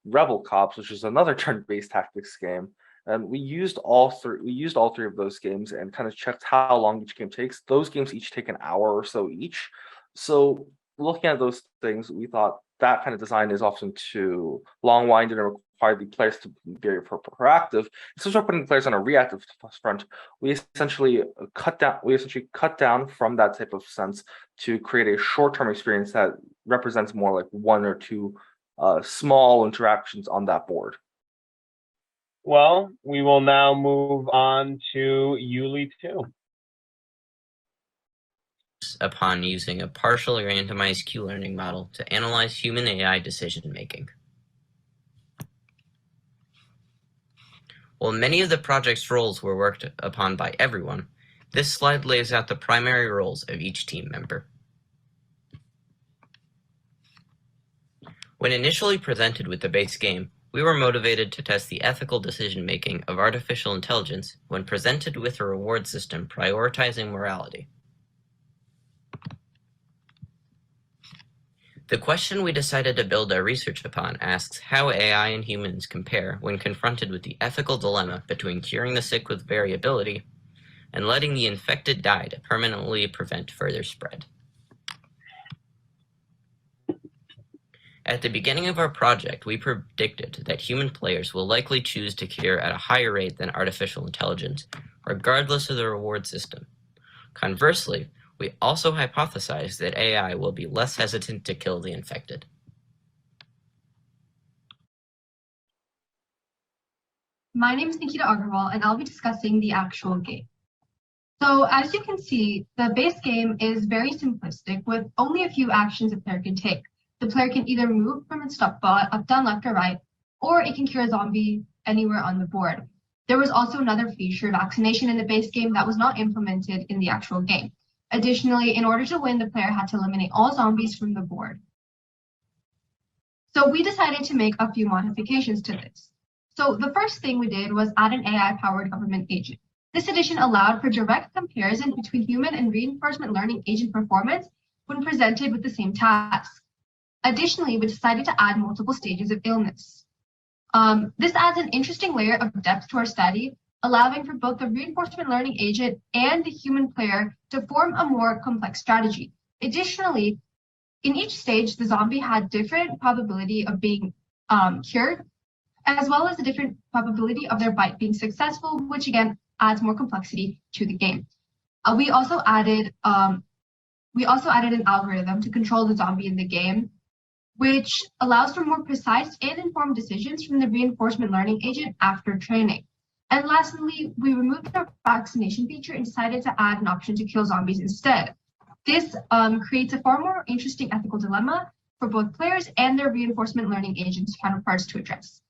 [SPEAKER 20] Rebel Cops, which is another turn-based tactics game. And we used all three of those games and kind of checked how long each game takes. Those games each take an hour or so each. So looking at those things, we thought that kind of design is often too long-winded and require the players to be very proactive. Instead of putting the players on a reactive front, we essentially cut down from that type of sense to create a short-term experience that represents more like 1 or 2 small interactions on that board.
[SPEAKER 2] Well, we will now move on to Yuli 2.
[SPEAKER 21] Upon using a partially randomized Q-learning model to analyze human AI decision-making. While many of the project's roles were worked upon by everyone, this slide lays out the primary roles of each team member. When initially presented with the base game, we were motivated to test the ethical decision-making of artificial intelligence when presented with a reward system prioritizing morality. The question we decided to build our research upon asks how AI and humans compare when confronted with the ethical dilemma between curing the sick with variability and letting the infected die to permanently prevent further spread. At the beginning of our project, we predicted that human players will likely choose to cure at a higher rate than artificial intelligence, regardless of the reward system. Conversely, We also hypothesize that AI will be less hesitant to kill the infected.
[SPEAKER 1] My name is Nikita Agarwal, and I'll be discussing the actual game. So as you can see, the base game is very simplistic with only a few actions a player can take. The player can either move from its spot up, down, left, or right, or it can cure a zombie anywhere on the board. There was also another feature, vaccination, in the base game that was not implemented in the actual game. Additionally, in order to win, the player had to eliminate all zombies from the board. So we decided to make a few modifications to this. So the first thing we did was add an AI-powered government agent. This addition allowed for direct comparison between human and reinforcement learning agent performance when presented with the same task. Additionally, we decided to add multiple stages of illness. This adds an interesting layer of depth to our study, allowing for both the reinforcement learning agent and the human player to form a more complex strategy. Additionally, in each stage, the zombie had different probability of being cured, as well as a different probability of their bite being successful, which again adds more complexity to the game. We also added an algorithm to control the zombie in the game, which allows for more precise and informed decisions from the reinforcement learning agent after training. And lastly, we removed our vaccination feature and decided to add an option to kill zombies instead. This creates a far more interesting ethical dilemma for both players and their reinforcement learning agents counterparts to address.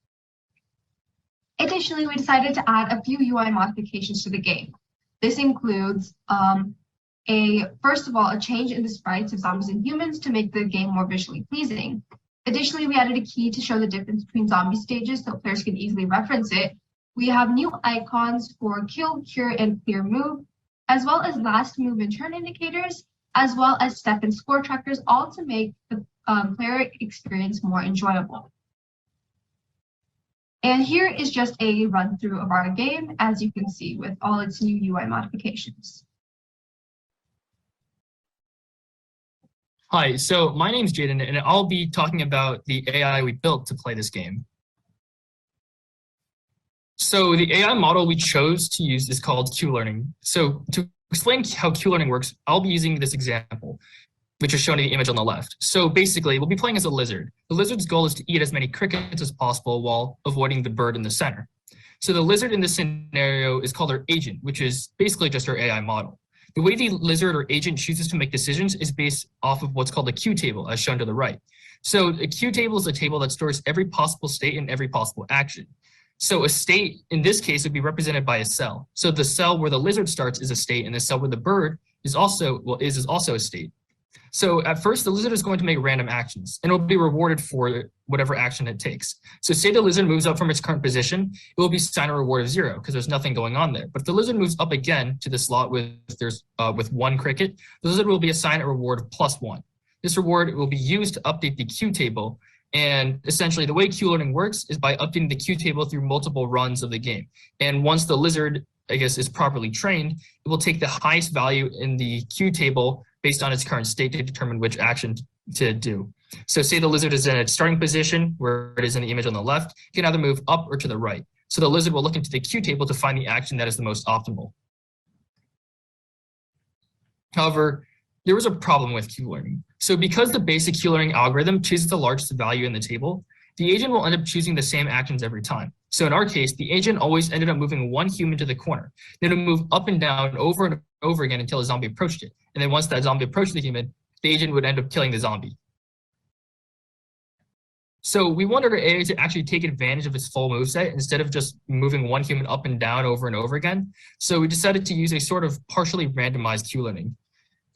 [SPEAKER 1] Additionally, we decided to add a few UI modifications to the game. This includes first of all, a change in the sprites of zombies and humans to make the game more visually pleasing. Additionally, we added a key to show the difference between zombie stages so players can easily reference it. We have new icons for kill, cure, and clear move, as well as last move and turn indicators, as well as step and score trackers, all to make the player experience more enjoyable. And here is just a run through of our game, as you can see, with all its new UI modifications.
[SPEAKER 22] Hi, so my name's Jaden, and I'll be talking about the AI we built to play this game. So the AI model we chose to use is called Q-learning. So to explain how Q-learning works, I'll be using this example, which is shown in the image on the left. So basically, we'll be playing as a lizard. The lizard's goal is to eat as many crickets as possible while avoiding the bird in the center. So the lizard in this scenario is called our agent, which is basically just our AI model. The way the lizard or agent chooses to make decisions is based off of what's called a Q table, as shown to the right. So a Q table is a table that stores every possible state and every possible action. So a state, in this case, would be represented by a cell. So the cell where the lizard starts is a state, and the cell where the bird is also a state. So at first, the lizard is going to make random actions, and it will be rewarded for whatever action it takes. So say the lizard moves up from its current position, it will be assigned a reward of 0 because there's nothing going on there. But if the lizard moves up again to the slot with 1 cricket, the lizard will be assigned a reward of +1. This reward will be used to update the Q table. And essentially, the way Q-learning works is by updating the Q table through multiple runs of the game. And once the lizard, is properly trained, it will take the highest value in the Q table based on its current state to determine which action to do. So say the lizard is in its starting position, where it is in the image on the left, you can either move up or to the right. So the lizard will look into the Q table to find the action that is the most optimal. However, there was a problem with Q-learning. So because the basic Q-learning algorithm chooses the largest value in the table, the agent will end up choosing the same actions every time. So in our case, the agent always ended up moving one human to the corner. Then it would move up and down over and over again until a zombie approached it. And then once that zombie approached the human, the agent would end up killing the zombie. So we wanted our AI to actually take advantage of its full moveset instead of just moving one human up and down over and over again. So we decided to use a sort of partially randomized Q-learning.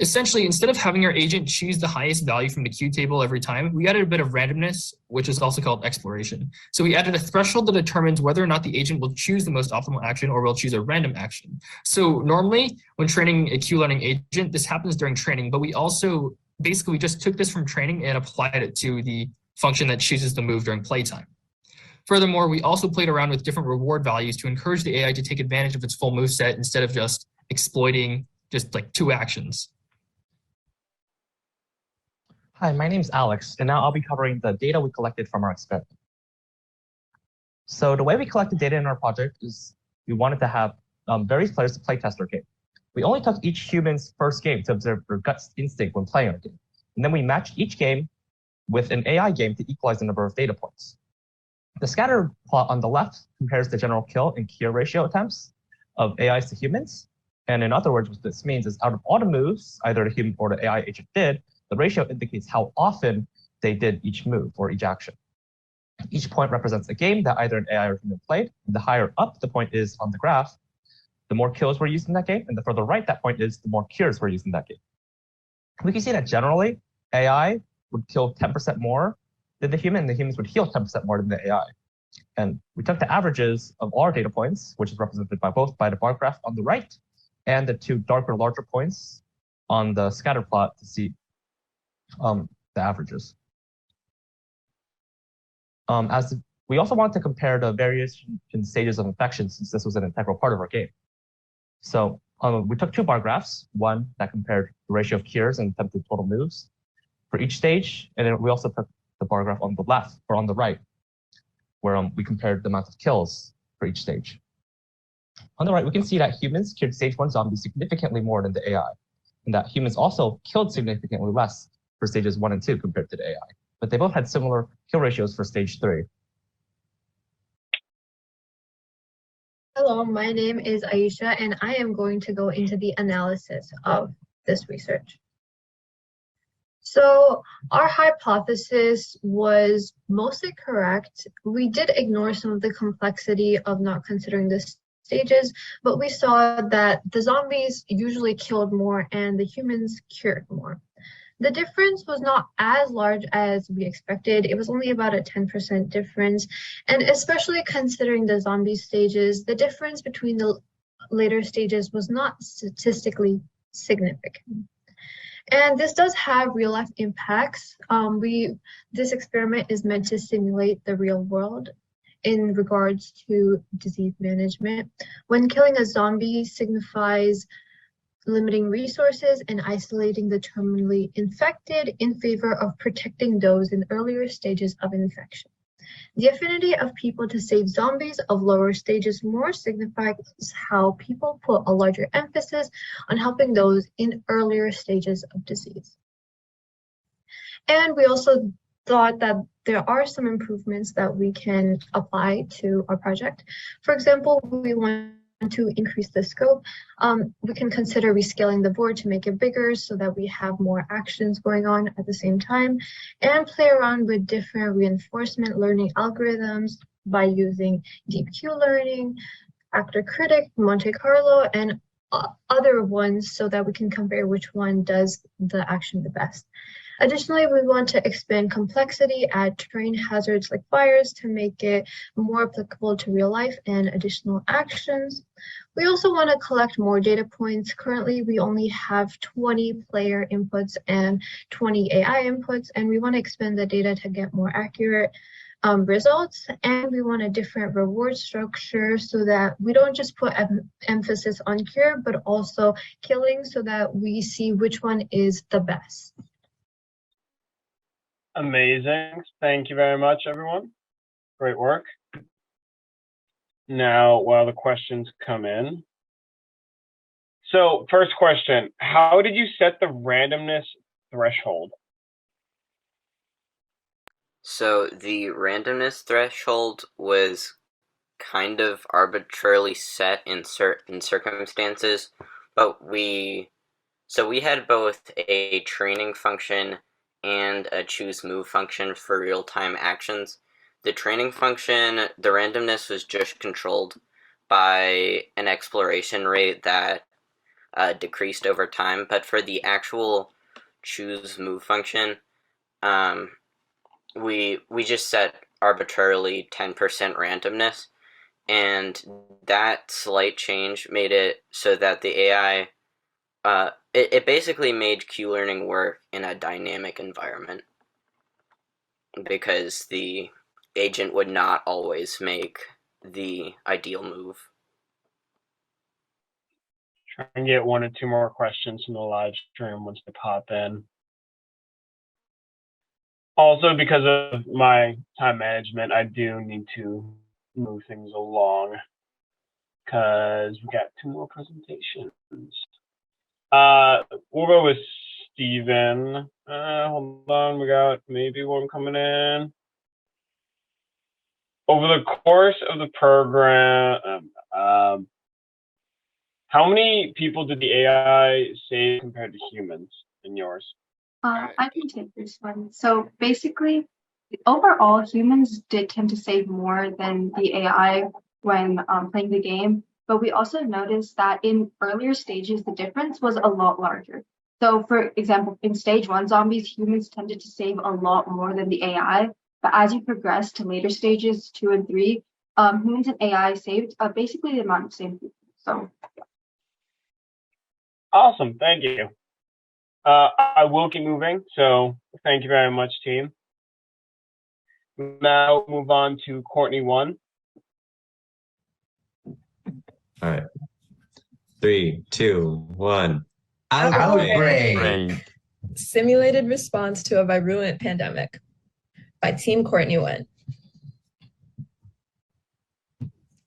[SPEAKER 22] Essentially, instead of having our agent choose the highest value from the Q table every time, we added a bit of randomness, which is also called exploration. So we added a threshold that determines whether or not the agent will choose the most optimal action or will choose a random action. So normally, when training a Q-learning agent, this happens during training, but we also basically just took this from training and applied it to the function that chooses the move during playtime. Furthermore, we also played around with different reward values to encourage the AI to take advantage of its full moveset instead of just exploiting just like 2 actions.
[SPEAKER 23] Hi, my name is Alex, and now I'll be covering the data we collected from our experiment. So the way we collected data in our project is we wanted to have various players to play test our game. We only took each human's first game to observe their gut instinct when playing a game. And then we matched each game with an AI game to equalize the number of data points. The scatter plot on the left compares the general kill and cure ratio attempts of AIs to humans. And in other words, what this means is out of all the moves, either the human or the AI agent did, the ratio indicates how often they did each move or each action. Each point represents a game that either an AI or human played. The higher up the point is on the graph, the more kills were used in that game, and the further right that point is, the more cures were used in that game. We can see that generally, AI would kill 10% more than the human, and the humans would heal 10% more than the AI. And we took the averages of all our data points, which is represented by both by the bar graph on the right and the two darker, larger points on the scatter plot to see the averages. We also wanted to compare the various stages of infection, since this was an integral part of our game. So we took two bar graphs, one that compared the ratio of cures and attempted total moves for each stage, and then we also took the bar graph on the left or on the right, where we compared the amount of kills for each stage. On the right, we can see that humans cured stage 1 zombies significantly more than the AI, and that humans also killed significantly less for stages 1 and 2 compared to the AI. But they both had similar kill ratios for stage 3.
[SPEAKER 1] Hello, my name is Aisha, and I am going to go into the analysis of this research. So our hypothesis was mostly correct. We did ignore some of the complexity of not considering the stages, but we saw that the zombies usually killed more and the humans cured more. The difference was not as large as we expected. It was only about a 10% difference. And especially considering the zombie stages, the difference between the later stages was not statistically significant. And this does have real life impacts. This experiment is meant to simulate the real world in regards to disease management. When killing a zombie signifies limiting resources and isolating the terminally infected in favor of protecting those in earlier stages of infection. The affinity of people to save zombies of lower stages more signifies how people put a larger emphasis on helping those in earlier stages of disease. And we also thought that there are some improvements that we can apply to our project. For example, we want to increase the scope. We can consider rescaling the board to make it bigger so that we have more actions going on at the same time, and play around with different reinforcement learning algorithms by using deep Q learning, actor critic, Monte Carlo, and other ones so that we can compare which one does the action the best. Additionally, we want to expand complexity, add terrain hazards like fires to make it more applicable to real life and additional actions. We also want to collect more data points. Currently, we only have 20 player inputs and 20 AI inputs, and we want to expand the data to get more accurate results. And we want a different reward structure so that we don't just put emphasis on cure, but also killing so that we see which one is the best.
[SPEAKER 2] Amazing. Thank you very much, everyone. Great work. Now, while the questions come in. So, first question, how did you set the randomness threshold?
[SPEAKER 21] So the randomness threshold was kind of arbitrarily set in certain circumstances, but we had both a training function and a choose move function for real-time actions. The training function, the randomness was just controlled by an exploration rate that decreased over time, but for the actual choose move function, we just set arbitrarily 10% randomness, and that slight change made it so that the AI it basically made Q-learning work in a dynamic environment because the agent would not always make the ideal move.
[SPEAKER 2] Try and get 1 or 2 more questions from the live stream once they pop in. Also, because of my time management, I do need to move things along because we got 2 more presentations. We'll go with Steven. Hold on, we got maybe one coming in. Over the course of the program, how many people did the AI save compared to humans in yours?
[SPEAKER 1] I can take this one. So basically, overall, humans did tend to save more than the AI when playing the game. But we also noticed that in earlier stages, the difference was a lot larger. So, for example, in stage 1 zombies, humans tended to save a lot more than the AI. But as you progress to later stages 2 and 3, humans and AI saved basically the amount of same people. So, yeah.
[SPEAKER 2] Awesome, thank you. I will keep moving, so thank you very much, team. Now move on to Courtney 1.
[SPEAKER 3] All right. 3, 2, 1.
[SPEAKER 18] Outbreak. Simulated response to a virulent pandemic by Team Courtney 1.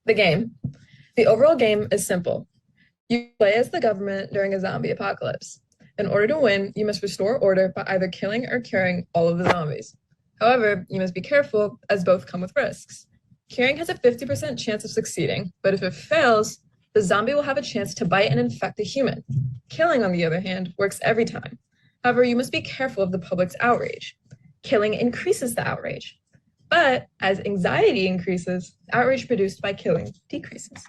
[SPEAKER 18] The game. The overall game is simple. You play as the government during a zombie apocalypse. In order to win, you must restore order by either killing or curing all of the zombies. However, you must be careful as both come with risks. Curing has a 50% chance of succeeding, but if it fails, the zombie will have a chance to bite and infect a human. Killing, on the other hand, works every time. However, you must be careful of the public's outrage. Killing increases the outrage. But as anxiety increases, the outrage produced by killing decreases.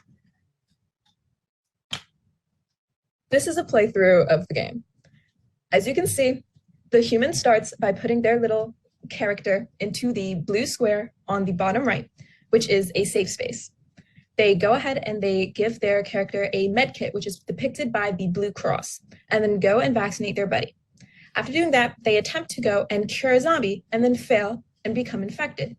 [SPEAKER 18] This is a playthrough of the game. As you can see, the human starts by putting their little character into the blue square on the bottom right, which is a safe space. They go ahead and they give their character a med kit, which is depicted by the blue cross, and then go and vaccinate their buddy. After doing that, they attempt to go and cure a zombie and then fail and become infected.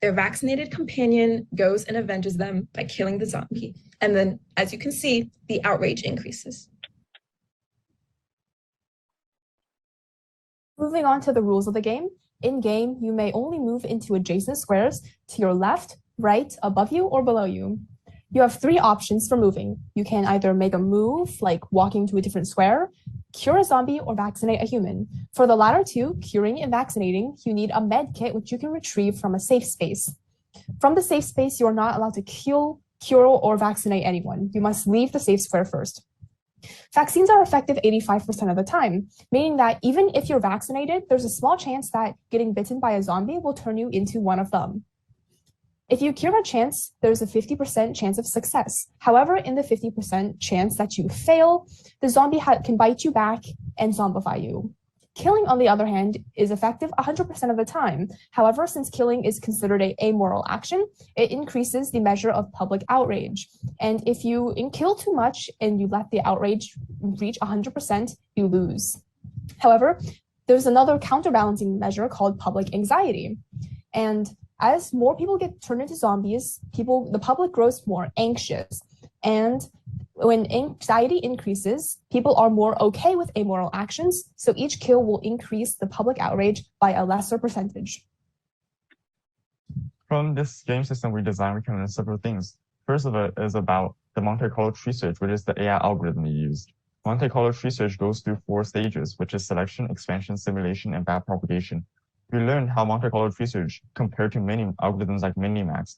[SPEAKER 18] Their vaccinated companion goes and avenges them by killing the zombie. And then, as you can see, the outrage increases.
[SPEAKER 5] Moving on to the rules of the game. In-game, you may only move into adjacent squares to your left, right, above you, or below you. You have 3 options for moving. You can either make a move, like walking to a different square, cure a zombie, or vaccinate a human. For the latter 2, curing and vaccinating, you need a med kit which you can retrieve from a safe space. From the safe space, you are not allowed to kill, cure, or vaccinate anyone. You must leave the safe square first. Vaccines are effective 85% of the time, meaning that even if you're vaccinated, there's a small chance that getting bitten by a zombie will turn you into one of them. If you cure a chance, there's a 50% chance of success. However, in the 50% chance that you fail, the zombie can bite you back and zombify you. Killing, on the other hand, is effective 100% of the time. However, since killing is considered an amoral action, it increases the measure of public outrage. And if you kill too much and you let the outrage reach 100%, you lose. However, there's another counterbalancing measure called public anxiety. And as more people get turned into zombies, the public grows more anxious. And when anxiety increases, people are more okay with amoral actions, so each kill will increase the public outrage by a lesser percentage.
[SPEAKER 23] From this game system we designed, we can learn several things. First of it is about the Monte Carlo tree search, which is the AI algorithm we used. Monte Carlo tree search goes through 4 stages, which is selection, expansion, simulation, and backpropagation. We learned how Monte Carlo tree search, compared to many algorithms like Minimax,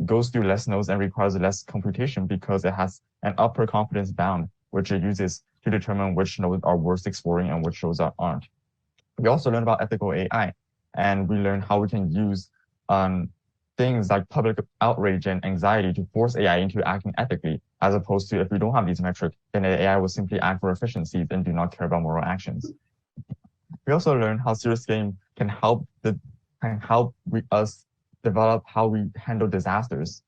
[SPEAKER 23] goes through less nodes and requires less computation because it has an upper confidence bound, which it uses to determine which nodes are worth exploring and which nodes aren't. We also learned about ethical AI, and we learned how we can use things like public outrage and anxiety to force AI into acting ethically, as opposed to if we don't have these metrics, then the AI will simply act for efficiency and do not care about moral actions. We also learned how serious game can help us develop how we handle disasters,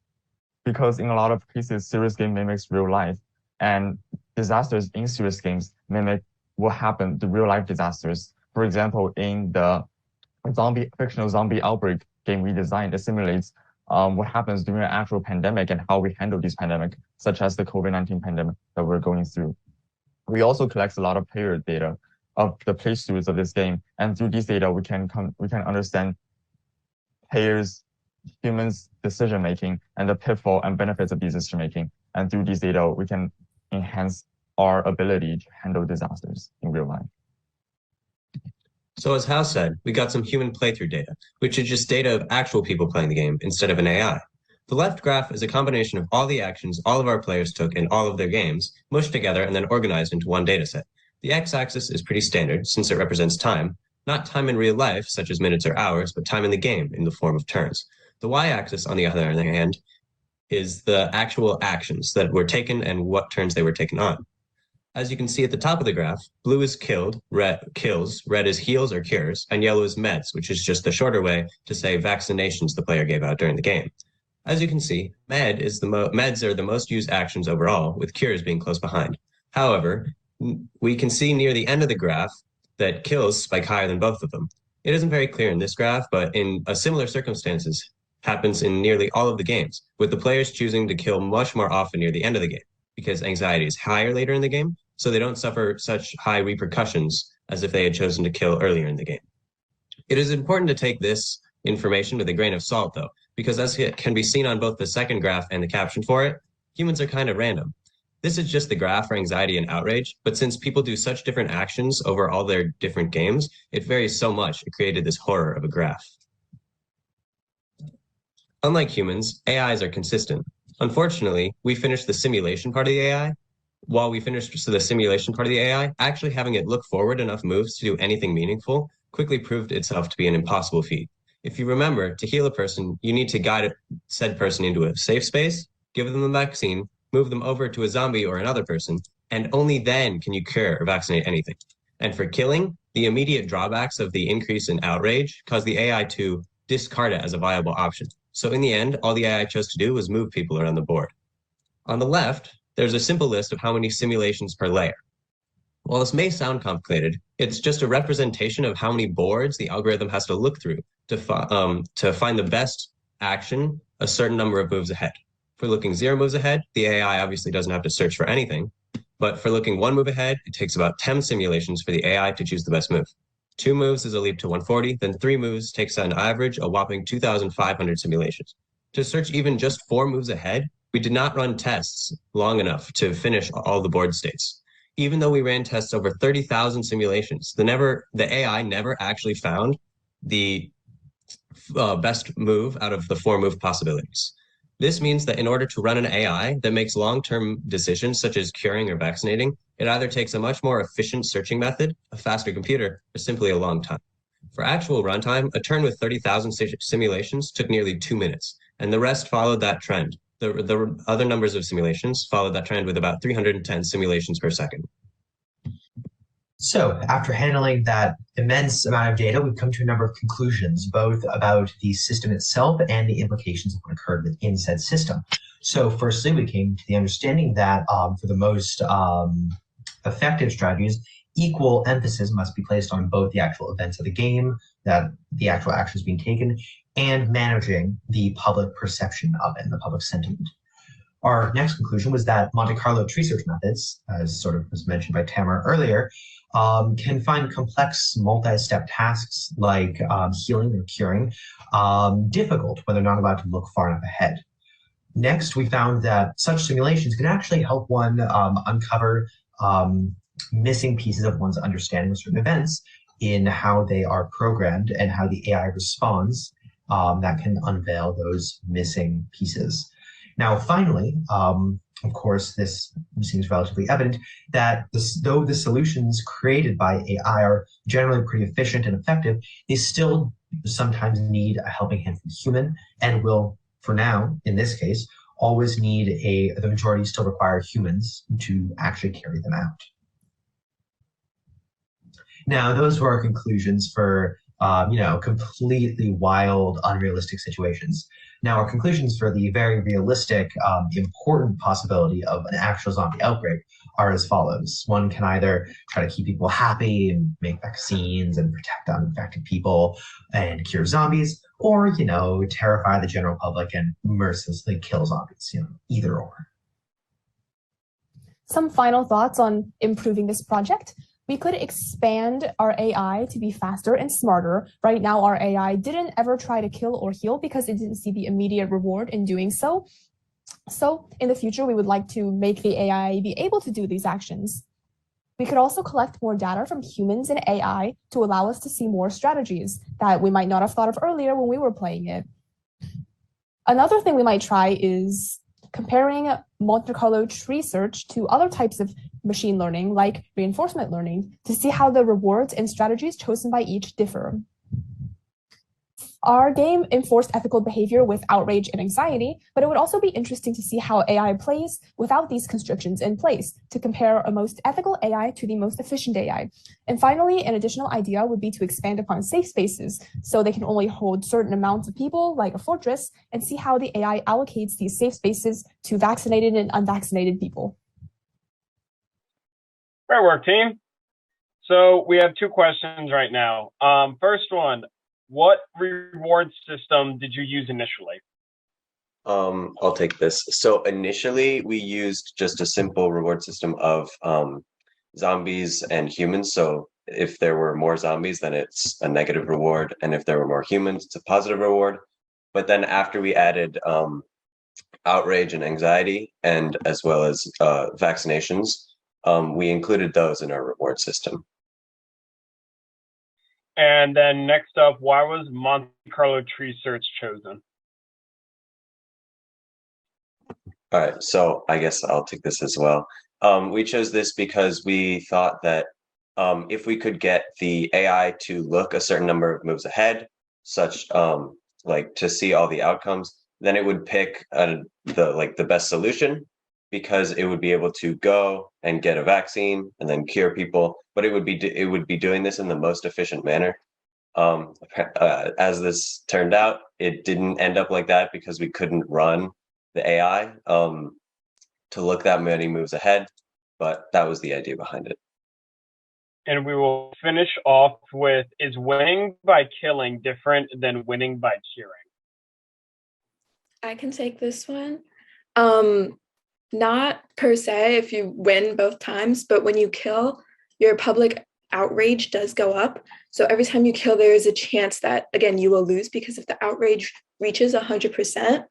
[SPEAKER 23] because in a lot of cases, serious game mimics real life, and disasters in serious games mimic what happened to real life disasters. For example, in the fictional zombie outbreak game we designed, it simulates what happens during an actual pandemic and how we handle this pandemic, such as the COVID-19 pandemic that we're going through. We also collect a lot of player data of the playthroughs of this game, and through these data, we can understand humans' decision-making and the pitfall and benefits of these decision-making. And through these data, we can enhance our ability to handle disasters in real life.
[SPEAKER 3] So as Hal said, we got some human playthrough data, which is just data of actual people playing the game instead of an AI. The left graph is a combination of all the actions all of our players took in all of their games, mushed together and then organized into one dataset. The x-axis is pretty standard since it represents time, not time in real life, such as minutes or hours, but time in the game in the form of turns. The y-axis, on the other hand, is the actual actions that were taken and what turns they were taken on. As you can see at the top of the graph, blue is kills, red is heals or cures, and yellow is meds, which is just the shorter way to say vaccinations the player gave out during the game. As you can see, meds are the most used actions overall, with cures being close behind. However, we can see near the end of the graph that kills spike higher than both of them. It isn't very clear in this graph, but in a similar circumstances happens in nearly all of the games, with the players choosing to kill much more often near the end of the game, because anxiety is higher later in the game, so they don't suffer such high repercussions as if they had chosen to kill earlier in the game. It is important to take this information with a grain of salt, though, because as it can be seen on both the second graph and the caption for it, humans are kind of random. This is just the graph for anxiety and outrage, but since people do such different actions over all their different games, it varies so much it created this horror of a graph. Unlike humans, AIs are consistent. Unfortunately, we finished the simulation part of the AI. While we finished the simulation part of the AI, actually having it look forward enough moves to do anything meaningful quickly proved itself to be an impossible feat. If you remember, to heal a person, you need to guide said person into a safe space, give them the vaccine, move them over to a zombie or another person, and only then can you cure or vaccinate anything. And for killing, the immediate drawbacks of the increase in outrage caused the AI to discard it as a viable option. So in the end, all the AI chose to do was move people around the board. On the left, there's a simple list of how many simulations per layer. While this may sound complicated, it's just a representation of how many boards the algorithm has to look through to find the best action a certain number of moves ahead. For looking 0 moves ahead, the AI obviously doesn't have to search for anything, but for looking 1 move ahead, it takes about 10 simulations for the AI to choose the best move. 2 moves is a leap to 140, then 3 moves takes on average a whopping 2,500 simulations. To search even just 4 moves ahead, we did not run tests long enough to finish all the board states. Even though we ran tests over 30,000 simulations, the AI never actually found the best move out of the 4 move possibilities. This means that in order to run an AI that makes long-term decisions such as curing or vaccinating, it either takes a much more efficient searching method, a faster computer, or simply a long time. For actual runtime, a turn with 30,000 simulations took nearly 2 minutes, and the rest followed that trend. The other numbers of simulations followed that trend with about 310 simulations per second.
[SPEAKER 4] So after handling that immense amount of data, we've come to a number of conclusions, both about the system itself and the implications of what occurred within said system. So firstly, we came to the understanding that for the most effective strategies, equal emphasis must be placed on both the actual events of the game, that the actual actions being taken, and managing the public perception of it and the public sentiment. Our next conclusion was that Monte Carlo tree search methods, as sort of was mentioned by Tamara earlier, can find complex multi-step tasks like healing or curing difficult when they're not allowed to look far enough ahead. Next, we found that such simulations can actually help one uncover missing pieces of one's understanding of certain events in how they are programmed and how the AI responds that can unveil those missing pieces. Now, finally, of course, this seems relatively evident that though the solutions created by AI are generally pretty efficient and effective, they still sometimes need a helping hand from a human and will, for now, in this case, always need the majority still require humans to actually carry them out. Now, those were our conclusions for completely wild, unrealistic situations. Now, our conclusions for the very realistic, important possibility of an actual zombie outbreak are as follows. One can either try to keep people happy and make vaccines and protect uninfected people and cure zombies, or, terrify the general public and mercilessly kill zombies, either or.
[SPEAKER 5] Some final thoughts on improving this project. We could expand our AI to be faster and smarter. Right now, our AI didn't ever try to kill or heal because it didn't see the immediate reward in doing so. So in the future, we would like to make the AI be able to do these actions. We could also collect more data from humans and AI to allow us to see more strategies that we might not have thought of earlier when we were playing it. Another thing we might try is comparing Monte Carlo tree search to other types of machine learning, like reinforcement learning, to see how the rewards and strategies chosen by each differ. Our game enforced ethical behavior with outrage and anxiety, but it would also be interesting to see how AI plays without these constrictions in place to compare a most ethical AI to the most efficient AI. And finally, an additional idea would be to expand upon safe spaces so they can only hold certain amounts of people, like a fortress, and see how the AI allocates these safe spaces to vaccinated and unvaccinated people.
[SPEAKER 2] Great work, team. So we have two questions right now. First one, what reward system did you use initially?
[SPEAKER 3] I'll take this. So initially, we used just a simple reward system of zombies and humans. So if there were more zombies, then it's a negative reward, and if there were more humans, it's a positive reward. But then after we added outrage and anxiety, and as well as vaccinations, we included those in our reward system.
[SPEAKER 2] And then next up, why was Monte Carlo tree search chosen?
[SPEAKER 3] All right, so I guess I'll take this as well. We chose this because we thought that if we could get the AI to look a certain number of moves ahead, such like to see all the outcomes, then it would pick the best solution, because it would be able to go and get a vaccine and then cure people, but it would be doing this in the most efficient manner. As this turned out, it didn't end up like that because we couldn't run the AI to look that many moves ahead, but that was the idea behind it.
[SPEAKER 2] And we will finish off with, is winning by killing different than winning by curing?
[SPEAKER 18] I can take this one. Not per se if you win both times, but when you kill, your public outrage does go up. So every time you kill, there is a chance that, again, you will lose, because if the outrage reaches 100%,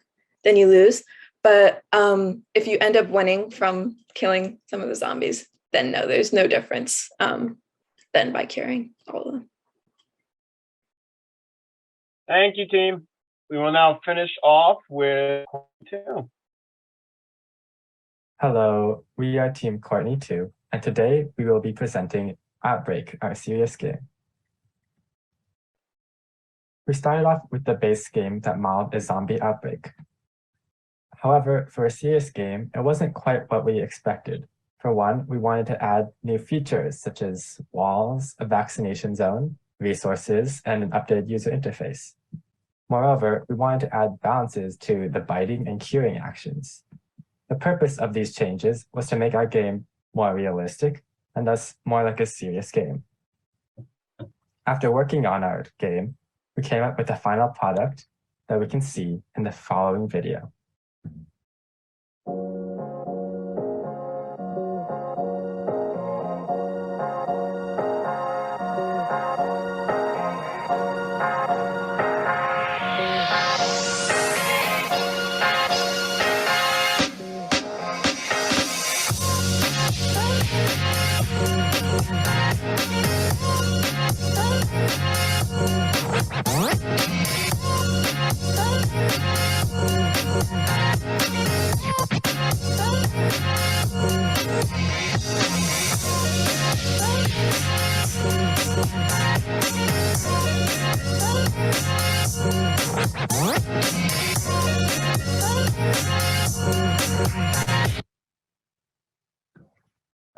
[SPEAKER 18] then you lose. But if you end up winning from killing some of the zombies, then no, there's no difference than by curing all of them.
[SPEAKER 2] Thank you, team. We will now finish off with Courtney 2.
[SPEAKER 6] Hello, we are Team Courtney 2, and today we will be presenting Outbreak, our serious game. We started off with the base game that modeled a zombie outbreak. However, for a serious game, it wasn't quite what we expected. For one, we wanted to add new features such as walls, a vaccination zone, resources, and an updated user interface. Moreover, we wanted to add balances to the biting and curing actions. The purpose of these changes was to make our game more realistic and thus more like a serious game. After working on our game, we came up with a final product that we can see in the following video.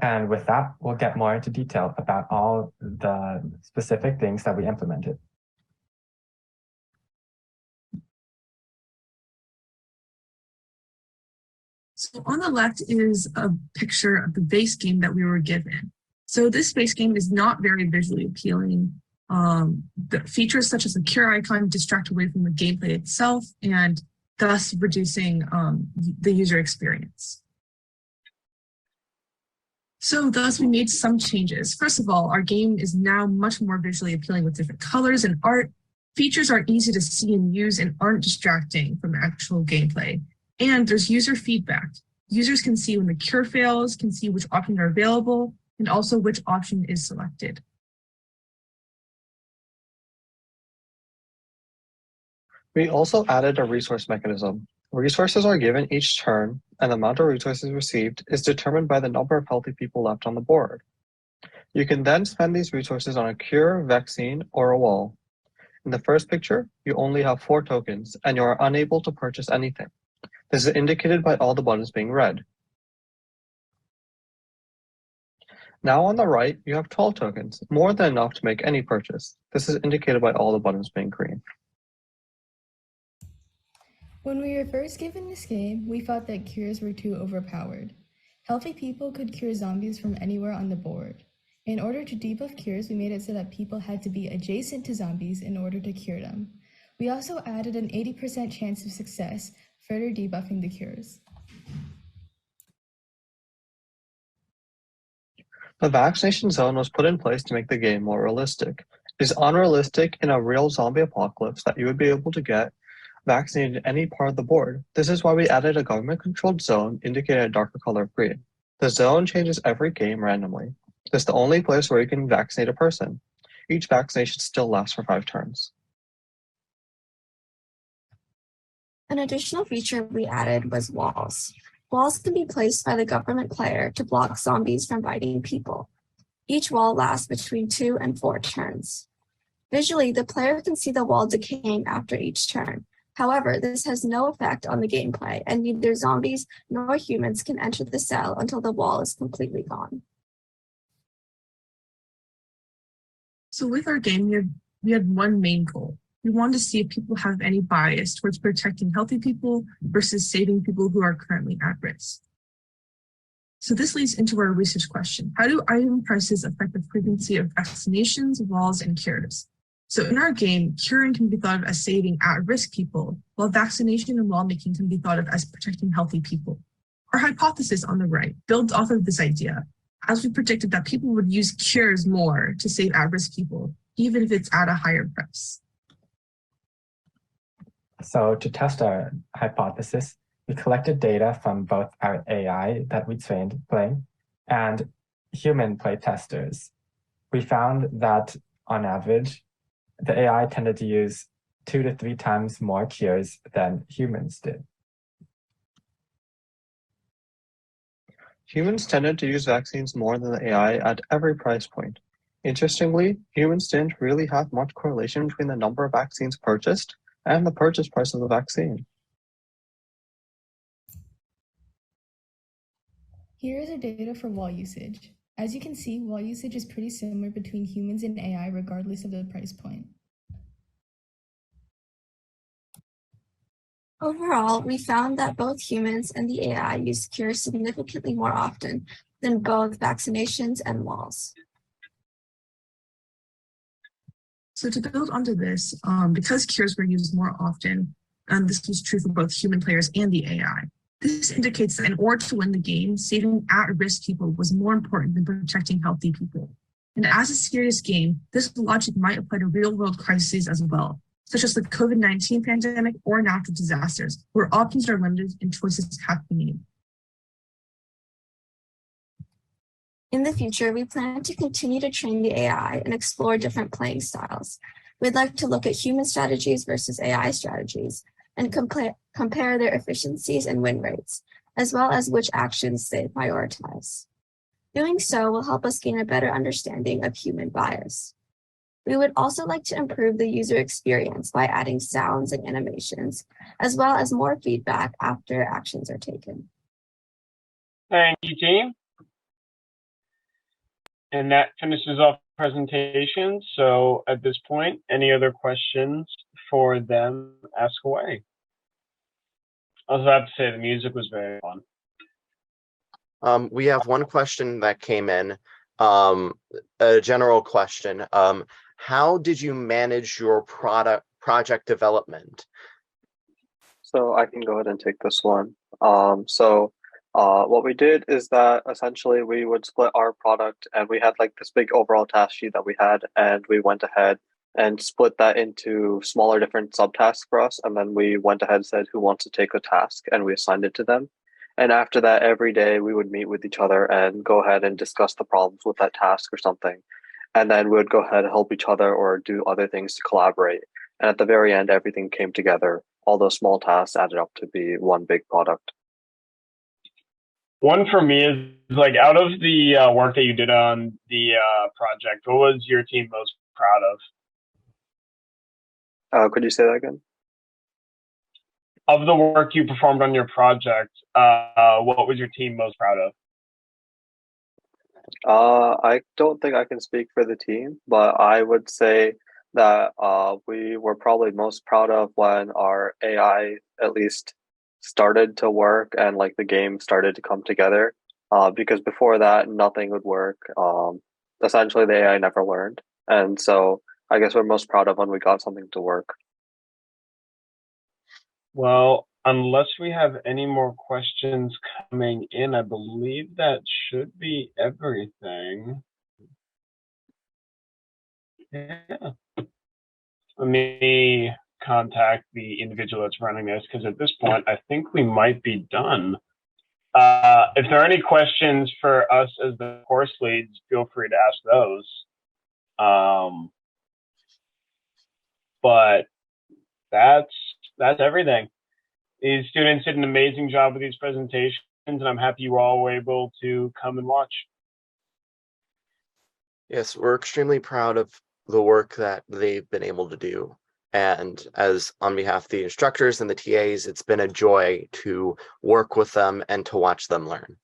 [SPEAKER 6] And with that, we'll get more into detail about all the specific things that we implemented.
[SPEAKER 7] So on the left is a picture of the base game that we were given. So this base game is not very visually appealing. The features such as a cure icon distract away from the gameplay itself, and thus reducing the user experience. So thus we made some changes. First of all, our game is now much more visually appealing with different colors and art. Features are easy to see and use and aren't distracting from actual gameplay. And there's user feedback. Users can see when the cure fails, can see which options are available, and also which option is selected.
[SPEAKER 9] We also added a resource mechanism. Resources are given each turn, and the amount of resources received is determined by the number of healthy people left on the board. You can then spend these resources on a cure, vaccine, or a wall. In the first picture, you only have 4 tokens, and you are unable to purchase anything. This is indicated by all the buttons being red. Now on the right, you have 12 tokens, more than enough to make any purchase. This is indicated by all the buttons being green.
[SPEAKER 10] When we were first given this game, we thought that cures were too overpowered. Healthy people could cure zombies from anywhere on the board. In order to debuff cures, we made it so that people had to be adjacent to zombies in order to cure them. We also added an 80% chance of success, further debuffing the cures.
[SPEAKER 9] The vaccination zone was put in place to make the game more realistic. It is unrealistic in a real zombie apocalypse that you would be able to get vaccinated in any part of the board. This is why we added a government-controlled zone indicated a darker color of green. The zone changes every game randomly. This is the only place where you can vaccinate a person. Each vaccination still lasts for 5 turns.
[SPEAKER 11] An additional feature we added was walls. Walls can be placed by the government player to block zombies from biting people. Each wall lasts between 2 and 4 turns. Visually, the player can see the wall decaying after each turn. However, this has no effect on the gameplay, and neither zombies nor humans can enter the cell until the wall is completely gone.
[SPEAKER 7] So with our game, we had one main goal. We wanted to see if people have any bias towards protecting healthy people versus saving people who are currently at risk. So this leads into our research question. How do item prices affect the frequency of vaccinations, walls, and cures? So in our game, curing can be thought of as saving at-risk people, while vaccination and wall making can be thought of as protecting healthy people. Our hypothesis on the right builds off of this idea, as we predicted that people would use cures more to save at-risk people, even if it's at a higher price.
[SPEAKER 6] So to test our hypothesis, we collected data from both our AI that we trained playing and human play testers. We found that on average, the AI tended to use 2 to 3 times more cures than humans did.
[SPEAKER 9] Humans tended to use vaccines more than the AI at every price point. Interestingly, humans didn't really have much correlation between the number of vaccines purchased and the purchase price of the vaccine.
[SPEAKER 10] Here is our data for wall usage. As you can see, wall usage is pretty similar between humans and AI regardless of the price point.
[SPEAKER 11] Overall, we found that both humans and the AI use cures significantly more often than both vaccinations and walls.
[SPEAKER 7] So to build onto this, because cures were used more often, and this was true for both human players and the AI, this indicates that in order to win the game, saving at-risk people was more important than protecting healthy people. And as a serious game, this logic might apply to real-world crises as well, such as the COVID-19 pandemic or natural disasters, where options are limited and choices have to be made.
[SPEAKER 11] In the future, we plan to continue to train the AI and explore different playing styles. We'd like to look at human strategies versus AI strategies and compare their efficiencies and win rates, as well as which actions they prioritize. Doing so will help us gain a better understanding of human bias. We would also like to improve the user experience by adding sounds and animations, as well as more feedback after actions are taken.
[SPEAKER 2] Thank you, team. And that finishes off the presentation. So at this point, any other questions for them? Ask away. I also have to say the music was very fun.
[SPEAKER 24] We have one question that came in, a general question. How did you manage your project development?
[SPEAKER 9] So I can go ahead and take this one. What we did is that essentially we would split our product, and we had like this big overall task sheet that we had, and we went ahead and split that into smaller different subtasks for us. And then we went ahead and said who wants to take a task, and we assigned it to them. And after that, every day we would meet with each other and go ahead and discuss the problems with that task or something. And then we would go ahead and help each other or do other things to collaborate. And at the very end, everything came together. All those small tasks added up to be one big product.
[SPEAKER 2] One for me is like, out of the work that you did on the project, what was your team most proud of?
[SPEAKER 9] Could you say that again?
[SPEAKER 2] Of the work you performed on your project, what was your team most proud of?
[SPEAKER 9] I don't think I can speak for the team, but I would say that we were probably most proud of when our AI at least started to work and like the game started to come together. Because before that, nothing would work. Essentially, the AI never learned, and so I guess we're most proud of when we got something to work.
[SPEAKER 2] Well, unless we have any more questions coming in, I believe that should be everything. Yeah. Let me contact the individual that's running this, because at this point, I think we might be done. If there are any questions for us as the course leads, feel free to ask those. But that's everything. These students did an amazing job with these presentations, and I'm happy you all were able to come and watch.
[SPEAKER 24] Yes, we're extremely proud of the work that they've been able to do. And as on behalf of the instructors and the TAs, it's been a joy to work with them and to watch them learn.